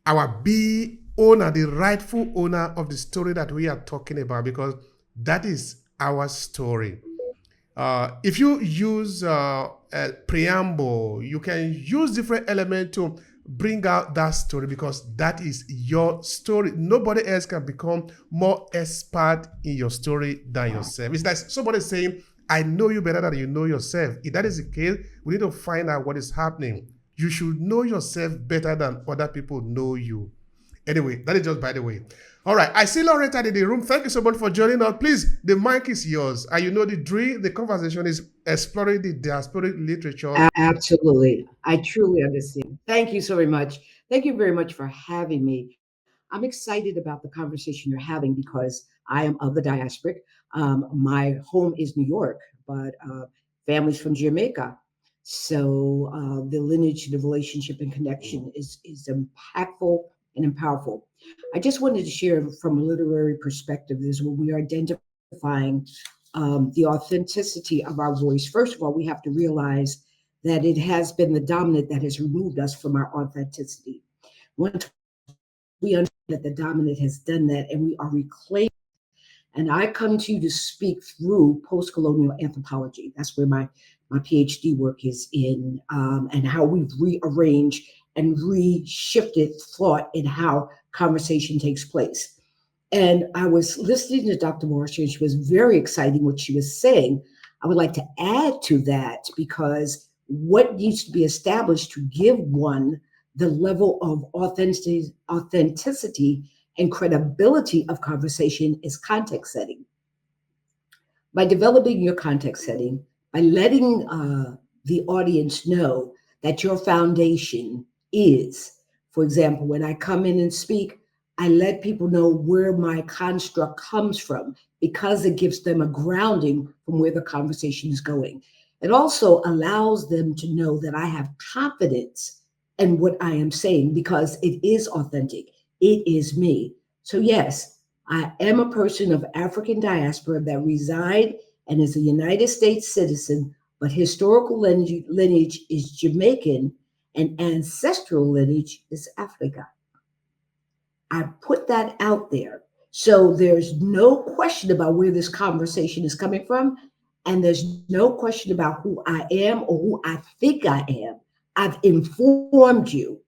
our be owner, the rightful owner of the story that we are talking about, because that is our story. If you use a preamble, you can use different elements to bring out that story because that is your story. Nobody else can become more expert in your story than yourself. It's like somebody saying, I know you better than you know yourself. If that is the case, we need to find out what is happening. You should know yourself better than other people know you. Anyway, that is just by the way. All right, I see Loretta in the room. Thank you so much for joining us. Please, the mic is yours. And you know the drill, the conversation is exploring the diasporic literature.
Absolutely. I truly understand. Thank you so very much. Thank you very much for having me. I'm excited about the conversation you're having because I am of the diasporic. My home is New York, but family's from Jamaica. So the lineage, the relationship and connection is impactful and powerful. I just wanted to share from a literary perspective is when we are identifying the authenticity of our voice. First of all, we have to realize that it has been the dominant that has removed us from our authenticity. Once we understand that the dominant has done that and we are reclaiming, and I come to you to speak through post-colonial anthropology. That's where my PhD work is in, and how we've rearranged and reshifted thought in how conversation takes place. And I was listening to Dr. Marcia, and she was very exciting what she was saying. I would like to add to that because what needs to be established to give one the level of authenticity and credibility of conversation is context setting. By developing your context setting, by letting the audience know that your foundation is, for example, when I come in and speak, I let people know where my construct comes from because it gives them a grounding from where the conversation is going. It also allows them to know that I have confidence in what I am saying because it is authentic. It is me. So yes, I am a person of African diaspora that reside and is a United States citizen, but historical lineage is Jamaican and ancestral lineage is Africa. I put that out there. So there's no question about where this conversation is coming from. And there's no question about who I am or who I think I am. I've informed you.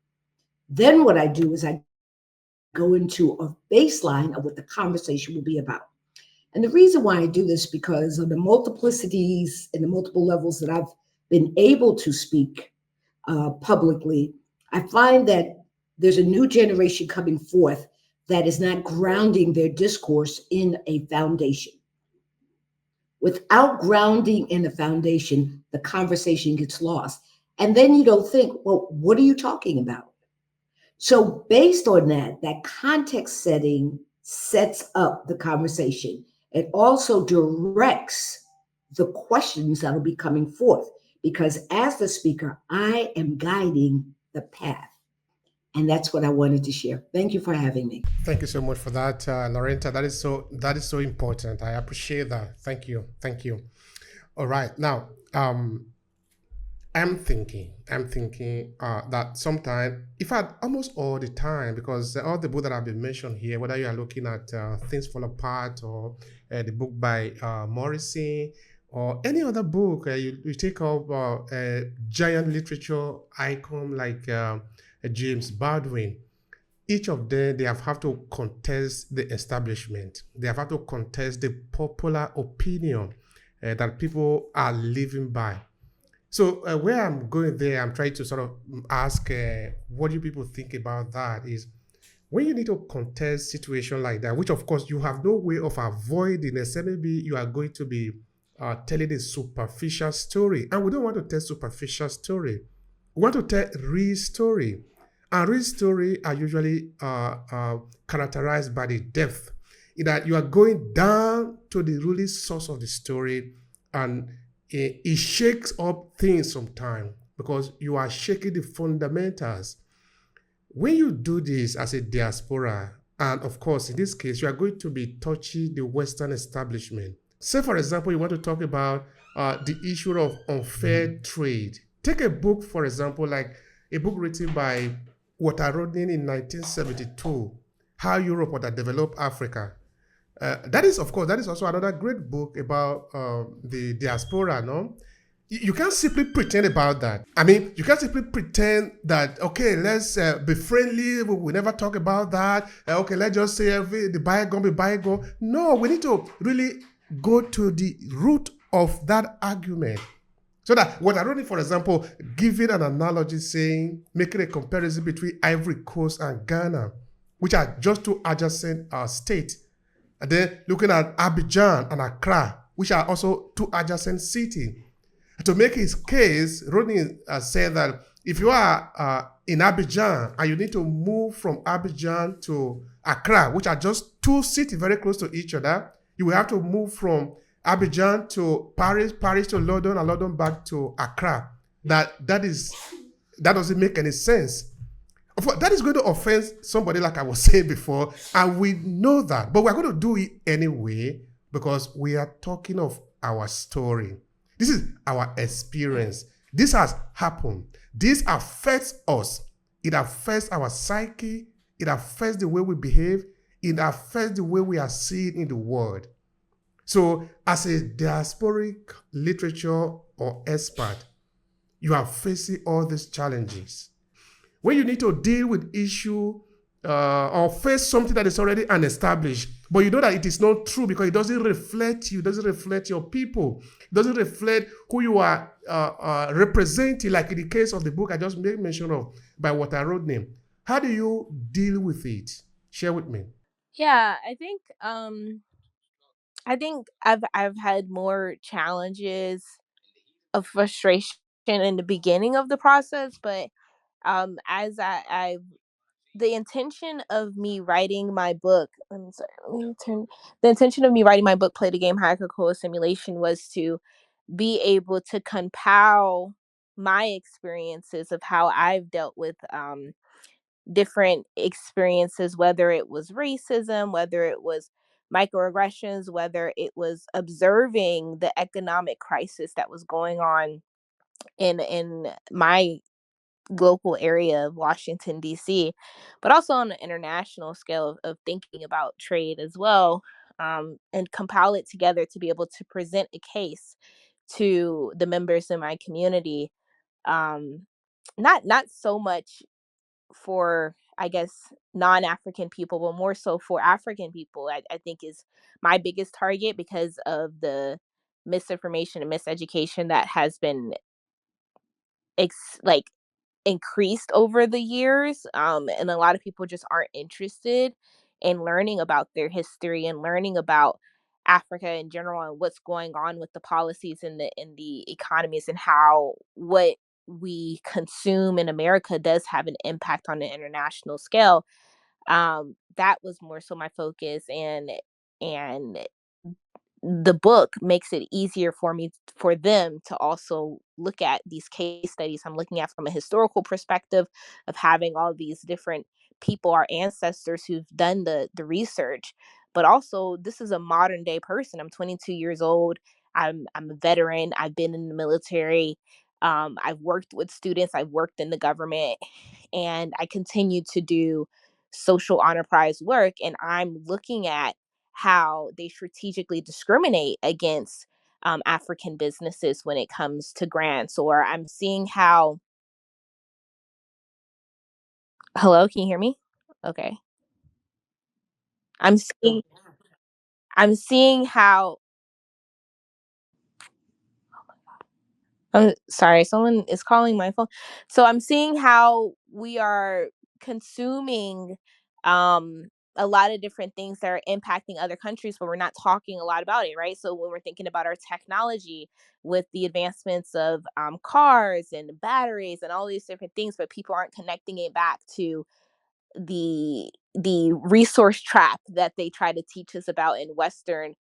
Then what I do is I go into a baseline of what the conversation will be about. And the reason why I do this because of the multiplicities and the multiple levels that I've been able to speak publicly, I find that there's a new generation coming forth that is not grounding their discourse in a foundation. Without grounding in the foundation, the conversation gets lost. And then you don't think, well, what are you talking about? So based on that, that context setting sets up the conversation. It also directs the questions that will be coming forth because as the speaker, I am guiding the path. And that's what I wanted to share. Thank you for having me.
Thank you so much for that, Loretta. That is so important. I appreciate that. Thank you. All right. Now, I'm thinking that sometimes, in fact, almost all the time, because all the books that have been mentioned here, whether you are looking at Things Fall Apart or the book by Morrissey or any other book, you take up a giant literature icon like James Baldwin. each of them, they have to contest the establishment. They have to contest the popular opinion that people are living by. So where I'm going there, I'm trying to sort of ask, what do people think about that? Is when you need to contest situation like that, which of course you have no way of avoiding, except maybe you are going to be telling a superficial story, and we don't want to tell superficial story. We want to tell real story, and real story are usually characterized by the depth, in that you are going down to the really source of the story, and it shakes up things sometimes because you are shaking the fundamentals. When you do this as a diaspora, and of course, in this case, you are going to be touching the Western establishment. Say, for example, you want to talk about the issue of unfair trade. Take a book, for example, like a book written by Walter Rodney in 1972, How Europe Underdeveloped Africa. That is, of course, that is also another great book about the diaspora, no? You can't simply pretend about that. I mean, you can't simply pretend that, okay, let's be friendly. We never talk about that. Okay, let's just say the bygone be bygone. No, we need to really go to the root of that argument. So that what I wrote, for example, giving an analogy saying, making a comparison between Ivory Coast and Ghana, which are just two adjacent states. And then looking at Abidjan and Accra, which are also two adjacent cities. To make his case, Rodney said that if you are in Abidjan and you need to move from Abidjan to Accra, which are just two cities very close to each other, you will have to move from Abidjan to Paris, Paris to London, and London back to Accra. That doesn't make any sense. That is going to offend somebody, like I was saying before, and we know that. But we're going to do it anyway because we are talking of our story. This is our experience. This has happened. This affects us. It affects our psyche. It affects the way we behave. It affects the way we are seen in the world. So as a diasporic literature or expert, you are facing all these challenges. When you need to deal with issue or face something that is already unestablished, but you know that it is not true because it doesn't reflect you, it doesn't reflect your people, it doesn't reflect who you are representing, like in the case of the book I just made mention of by Walter Rodney. How do you deal with it? Share with me.
Yeah, I think I've had more challenges of frustration in the beginning of the process, but as I the intention of me writing my book, the intention of me writing my book, Play the Game, Hacker Code Simulation, was to be able to compile my experiences of how I've dealt with different experiences, whether it was racism, whether it was microaggressions, whether it was observing the economic crisis that was going on in my local area of Washington, D.C., but also on an international scale of thinking about trade as well, and compile it together to be able to present a case to the members in my community. Um, not so much for, I guess, non-African people, but more so for African people, I think is my biggest target because of the misinformation and miseducation that has been like increased over the years, and a lot of people just aren't interested in learning about their history and learning about Africa in general and what's going on with the policies and the economies and how what we consume in America does have an impact on the international scale. That was more so my focus, and the book makes it easier for them to also look at these case studies I'm looking at from a historical perspective of having all these different people, our ancestors who've done the research, but also this is a modern day person. I'm 22 years old. I'm a veteran. I've been in the military. I've worked with students. I've worked in the government, and I continue to do social enterprise work, and I'm looking at how they strategically discriminate against African businesses when it comes to grants, or I'm seeing how. Hello, can you hear me? Okay. I'm seeing I'm seeing how sorry, someone is calling my phone. So I'm seeing how we are consuming um a lot of different things that are impacting other countries, but we're not talking a lot about it, right? So when we're thinking about our technology with the advancements of cars and batteries and all these different things, but people aren't connecting it back to the resource trap that they try to teach us about in Western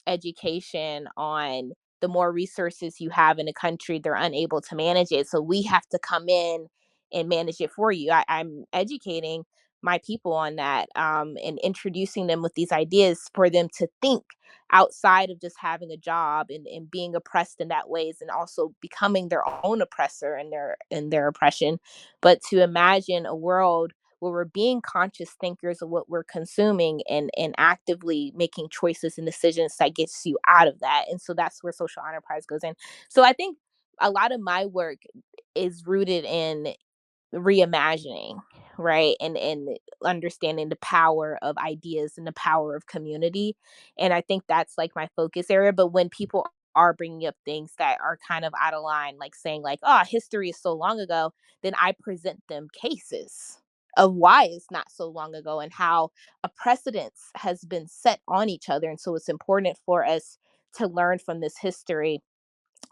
education on the more resources you have in a country, they're unable to manage it. So we have to come in and manage it for you. I'm educating my people on that and introducing them with these ideas for them to think outside of just having a job and being oppressed in that ways and also becoming their own oppressor in their oppression, but to imagine a world where we're being conscious thinkers of what we're consuming and actively making choices and decisions that gets you out of that. And so that's where social enterprise goes in. So I think a lot of my work is rooted in reimagining, right, and understanding the power of ideas and the power of community. And I think that's like my focus area. But when people are bringing up things that are kind of out of line, like saying like, oh, history is so long ago, then I present them cases of why it's not so long ago and how a precedence has been set on each other. And so it's important for us to learn from this history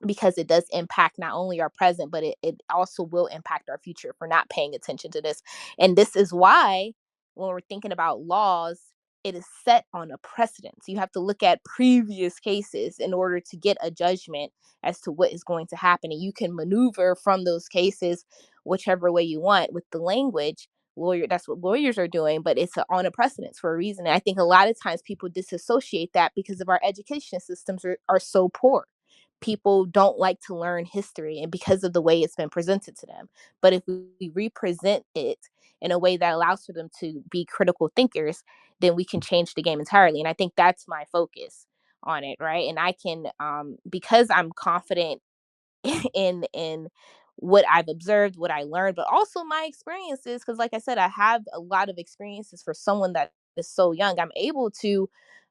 because it does impact not only our present, but it also will impact our future if we're not paying attention to this. And this is why when we're thinking about laws, it is set on a precedence. You have to look at previous cases in order to get a judgment as to what is going to happen. And you can maneuver from those cases whichever way you want with the language. Lawyer, that's what lawyers are doing, but it's on a precedence for a reason. And I think a lot of times people disassociate that because of our education systems are so poor. People don't like to learn history and because of the way it's been presented to them. But if we represent it in a way that allows for them to be critical thinkers, then we can change the game entirely. And I think that's my focus on it, right? And I can because I'm confident in what I've observed, what I learned, but also my experiences. Because, like I said, I have a lot of experiences for someone that is so young. I'm able to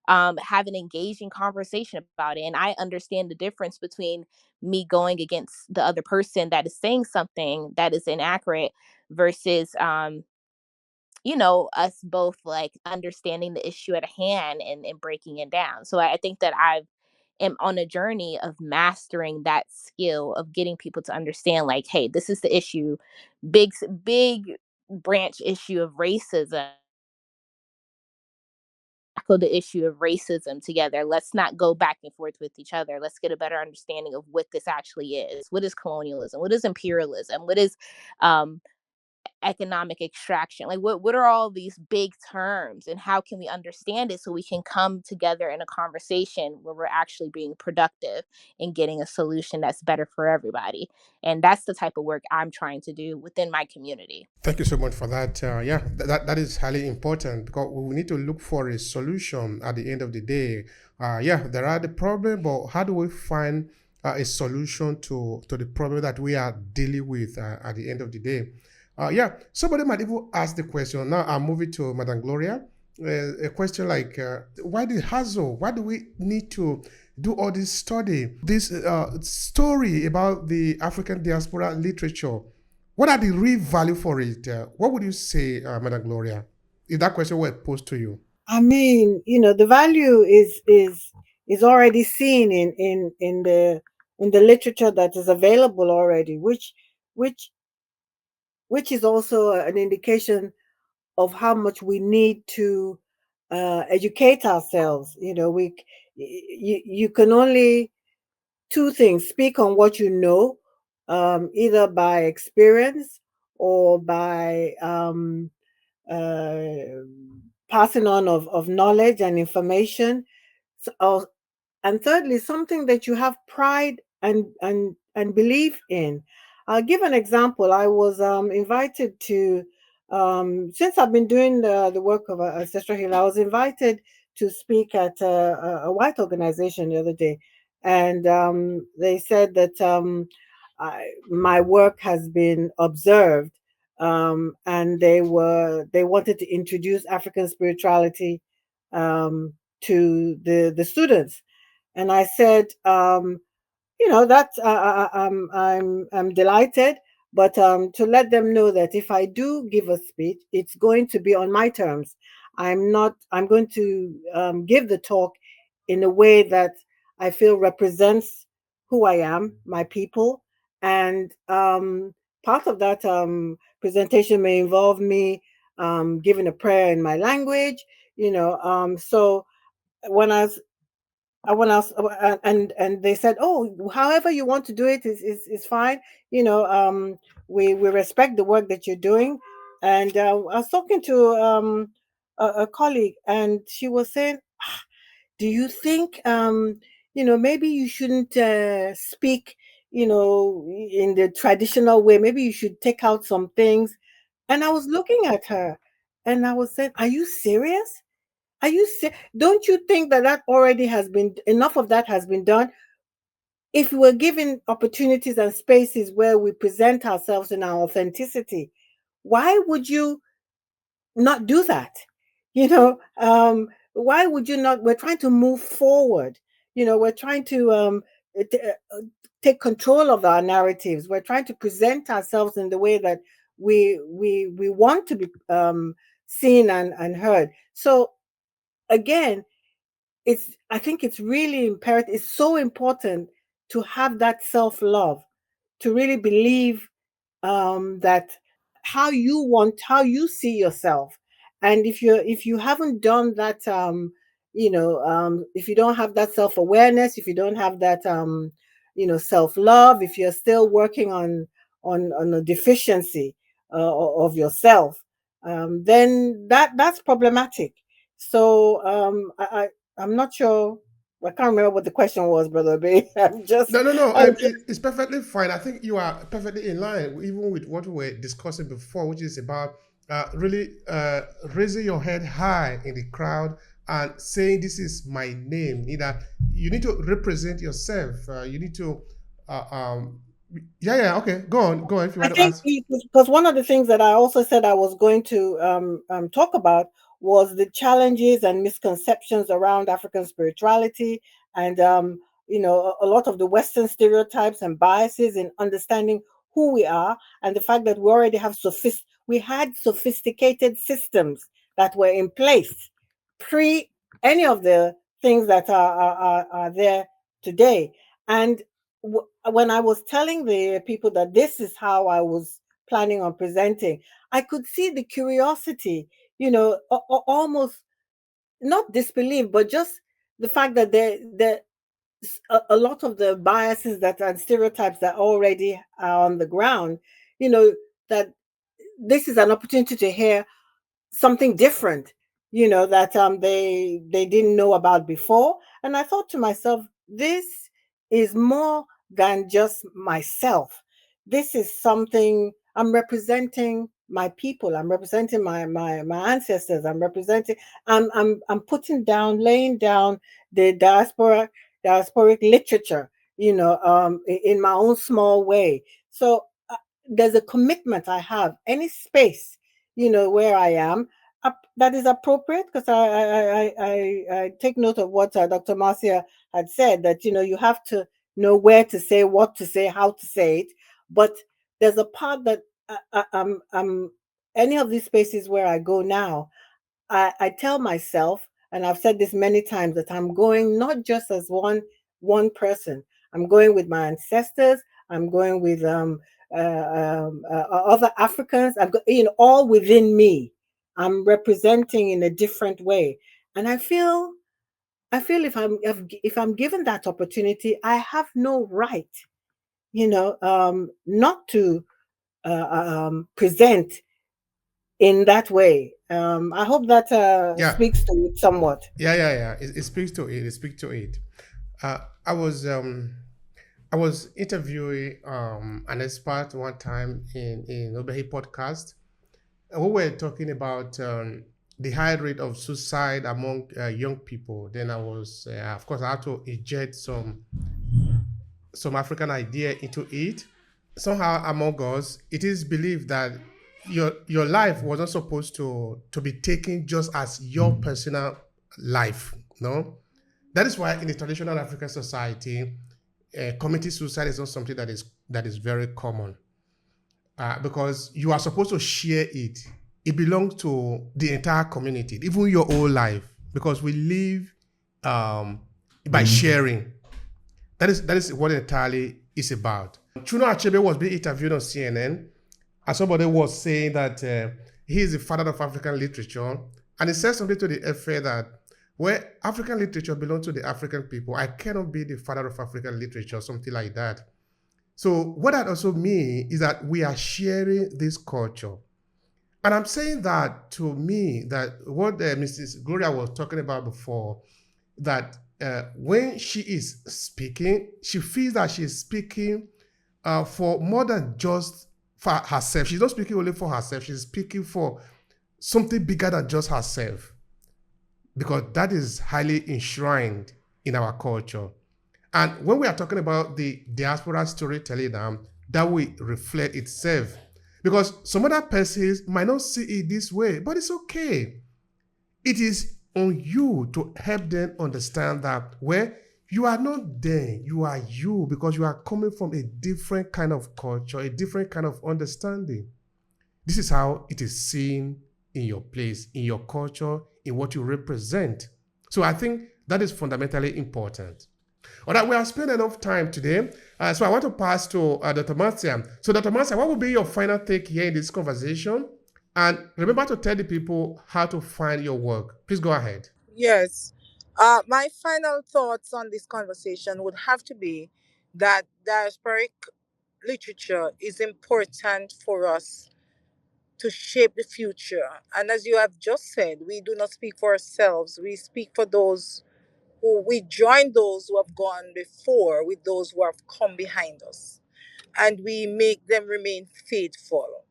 have an engaging conversation about it, and I understand the difference between me going against the other person that is saying something that is inaccurate versus us both like understanding the issue at hand and breaking it down. So I think that I am on a journey of mastering that skill of getting people to understand like, hey, this is the issue, big branch issue of racism. Tackle the issue of racism together. Let's not go back and forth with each other. Let's get a better understanding of what this actually is. What is colonialism? What is imperialism? What is um, economic extraction? Like what are all these big terms and how can we understand it so we can come together in a conversation where we're actually being productive and getting a solution that's better for everybody. And that's the type of work I'm trying to do within my community.
Thank you so much for that. Yeah, that is highly important because we need to look for a solution at the end of the day. Yeah, there are the problem, but how do we find a solution to the problem that we are dealing with at the end of the day? Yeah, somebody might even ask the question. Now I'm moving to Madam Gloria. A question like, why the hassle? Why do we need to do all this study, this story about the African diaspora literature? What are the real value for it? What would you say, Madam Gloria, if that question were posed to you?
I mean, the value is already seen in the literature that is available already, which which is also an indication of how much we need to educate ourselves. You can only two things: speak on what you know, either by experience or by uh, passing on of knowledge and information. So, and thirdly, something that you have pride and belief in. I'll give an example. I was invited to, since I've been doing the work of ancestral healing, I was invited to speak at a white organization the other day, and they said that my work has been observed and they wanted to introduce African spirituality to the students. And I said, that I'm delighted, but to let them know that if I do give a speech, it's going to be on my terms. I'm going to give the talk in a way that I feel represents who I am, my people, and part of that presentation may involve me giving a prayer in my language. So when I was and they said, oh, however you want to do it is fine. you know um we respect the work that you're doing. And I was talking to a colleague, and she was saying, do you think maybe you shouldn't speak in the traditional way? Maybe you should take out some things. And I was looking at her, and I was saying, are you serious? Don't you think that already has been enough of that has been done? If we were given opportunities and spaces where we present ourselves in our authenticity, why would you not do that? Why would you not? We're trying to move forward. We're trying to t- take control of our narratives. We're trying to present ourselves in the way that we want to be seen and heard. So again, I think it's really imperative. It's so important to have that self-love, to really believe that how you see yourself. And if you haven't done that, if you don't have that self-awareness, if you don't have that self-love, if you're still working on a deficiency of yourself, then that's problematic. So I'm not sure. I can't remember what the question was, Brother B.
No, no, no.
I'm just
It's perfectly fine. I think you are perfectly in line, even with what we were discussing before, which is about really raising your head high in the crowd and saying, "This is my name." You need to represent yourself. You need to. Uh, um, yeah, yeah. Okay, go on. If you
I
want to
think
ask.
because one of the things that I also said I was going to talk about was the challenges and misconceptions around African spirituality, and a lot of the Western stereotypes and biases in understanding who we are, and the fact that we had sophisticated systems that were in place pre any of the things that are there today. And when I was telling the people that this is how I was planning on presenting, I could see the curiosity, almost not disbelief, but just the fact that a lot of the biases that and stereotypes that already are on the ground, that this is an opportunity to hear something different, that they didn't know about before. And I thought to myself, this is more than just myself. This is something I'm representing. My people, I'm representing my ancestors. I'm putting down, laying down the diasporic literature, in my own small way. So there's a commitment I have. Any space, where I am, that is appropriate, because I take note of what Dr. Marcia had said, that you have to know where to say, what to say, how to say it. But there's a part that I'm any of these spaces where I go now, I tell myself, and I've said this many times, that I'm going not just as one person. I'm going with my ancestors. I'm going with other Africans. I've got all within me. I'm representing in a different way, and I feel if I'm given that opportunity, I have no right, not to present in that way. I hope that
Yeah,
speaks to it somewhat.
yeah, yeah, yeah. It speaks to it. It speaks to it. Uh, I was um, I was interviewing an expert one time in Obehi podcast. And we were talking about the high rate of suicide among young people. Then of course, I had to inject some African idea into it. Somehow among us, it is believed that your life wasn't supposed to be taken just as your personal life. No, that is why in the traditional African society, community suicide is not something that is very common, because you are supposed to share it. It belongs to the entire community, even your whole life, because we live by sharing. That is what it entirely is about. Chuno Achebe was being interviewed on CNN, and somebody was saying that he is the father of African literature, and he said something to the effect that where African literature belongs to the African people, I cannot be the father of African literature, something like that. So what that also means is that we are sharing this culture. And I'm saying that to me, that what Mrs. Gloria was talking about before, that when she is speaking, she feels that she is speaking for more than just for herself. She's not speaking only for herself. She's speaking for something bigger than just herself, because that is highly enshrined in our culture. And when we are talking about the diaspora storytelling, that will reflect itself. Because some other persons might not see it this way, but it's okay. It is on you to help them understand that where you are not there, you are you, because you are coming from a different kind of culture, a different kind of understanding. This is how it is seen in your place, in your culture, in what you represent. So I think that is fundamentally important. All right, we have spent enough time today. So I want to pass to Dr. Marcia. So Dr. Marcia, what will be your final take here in this conversation? And remember to tell the people how to find your work. Please go ahead.
Yes. My final thoughts on this conversation would have to be that diasporic literature is important for us to shape the future. And as you have just said, we do not speak for ourselves, we speak for those who we join those who have gone before with those who have come behind us. And we make them remain faithful.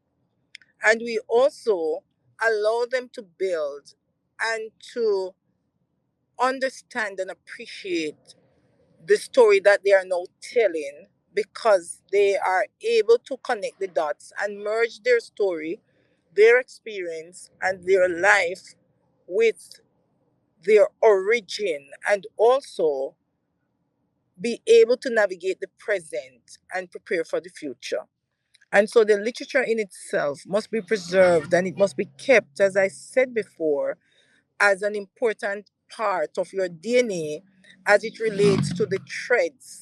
And we also allow them to build and to understand and appreciate the story that they are now telling, because they are able to connect the dots and merge their story, their experience, and their life with their origin, and also be able to navigate the present and prepare for the future. And so the literature in itself must be preserved and it must be kept, as I said before, as an important part of your DNA as it relates to the threads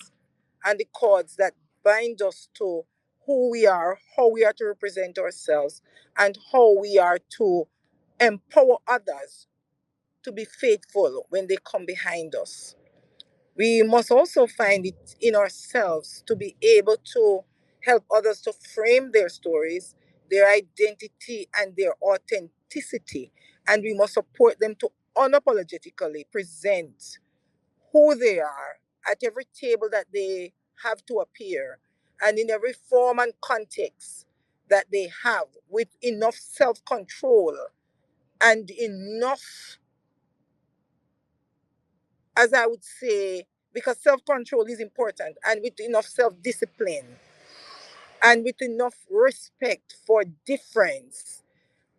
and the cords that bind us to who we are, how we are to represent ourselves, and how we are to empower others to be faithful when they come behind us. We must also find it in ourselves to be able to help others to frame their stories, their identity, and their authenticity. And we must support them to unapologetically present who they are at every table that they have to appear, and in every form and context that they have, with enough self control and enough, as I would say, because self control is important, and with enough self discipline and with enough respect for difference,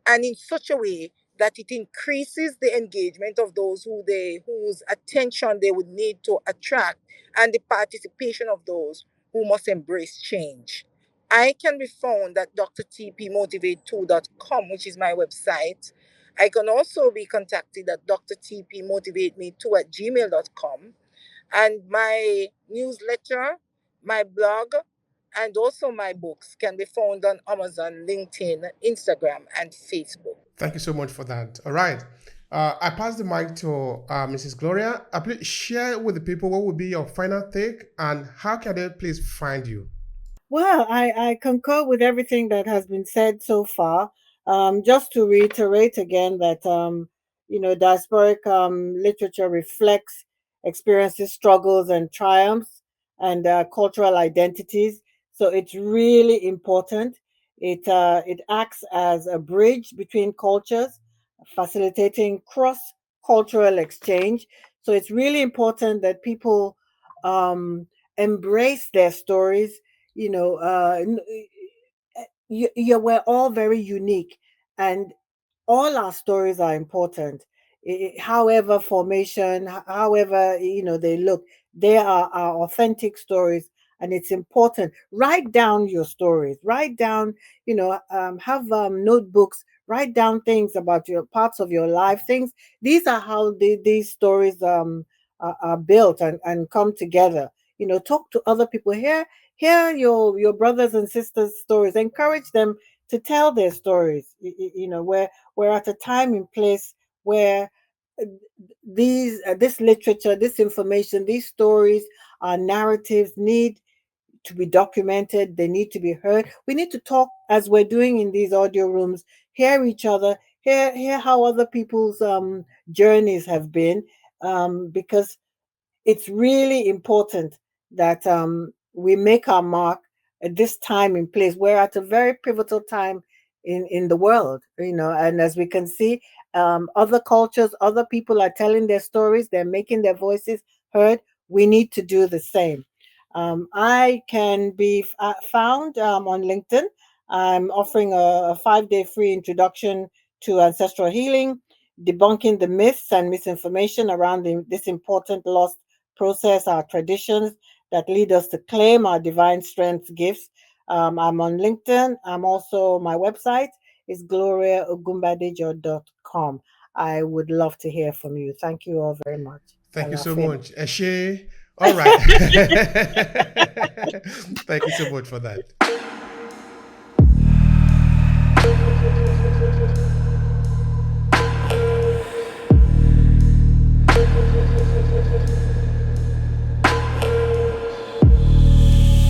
and in such a way that it increases the engagement of those whose attention they would need to attract, and the participation of those who must embrace change. I can be found at drtpmotivate2.com, which is my website. I can also be contacted at drtpmotivate2 at gmail.com. And my newsletter, my blog, and also my books can be found on Amazon, LinkedIn, Instagram, and Facebook.
Thank you so much for that. All right. I pass the mic to Mrs. Gloria. Please share with the people what would be your final take and how can they please find you?
Well, I concur with everything that has been said so far. Just to reiterate again that, diasporic literature reflects experiences, struggles, and triumphs, and cultural identities. So it's really important. It acts as a bridge between cultures, facilitating cross cultural exchange. So it's really important that people um, embrace their stories, you know, we're all very unique, and all our stories are important. However formation, however they look, they are our authentic stories, and it's important. Write down your stories. Write down, have notebooks. Write down things about your parts of your life. Things. These are how these stories are built and come together. Talk to other people. Hear your brothers and sisters' stories. Encourage them to tell their stories. We're at a time and place where uh, this literature, this information, these stories, narratives need to be documented. They need to be heard. We need to talk as we're doing in these audio rooms. Hear each other. Hear how other people's journeys have been, because it's really important that we make our mark at this time and place. We're at a very pivotal time in the world, and as we can see, other cultures, other people are telling their stories, they're making their voices heard. We need to do the same. I can be found on LinkedIn. I'm offering a 5-day free introduction to ancestral healing, debunking the myths and misinformation around this important lost process, our traditions that lead us to claim our divine strength gifts. I'm on LinkedIn. I'm also, my website is gloriaogumbadejo.com. I would love to hear from you. Thank you all very much.
Thank you
And I
so
finish.
much. Eshe. All right. Thank you so much for that.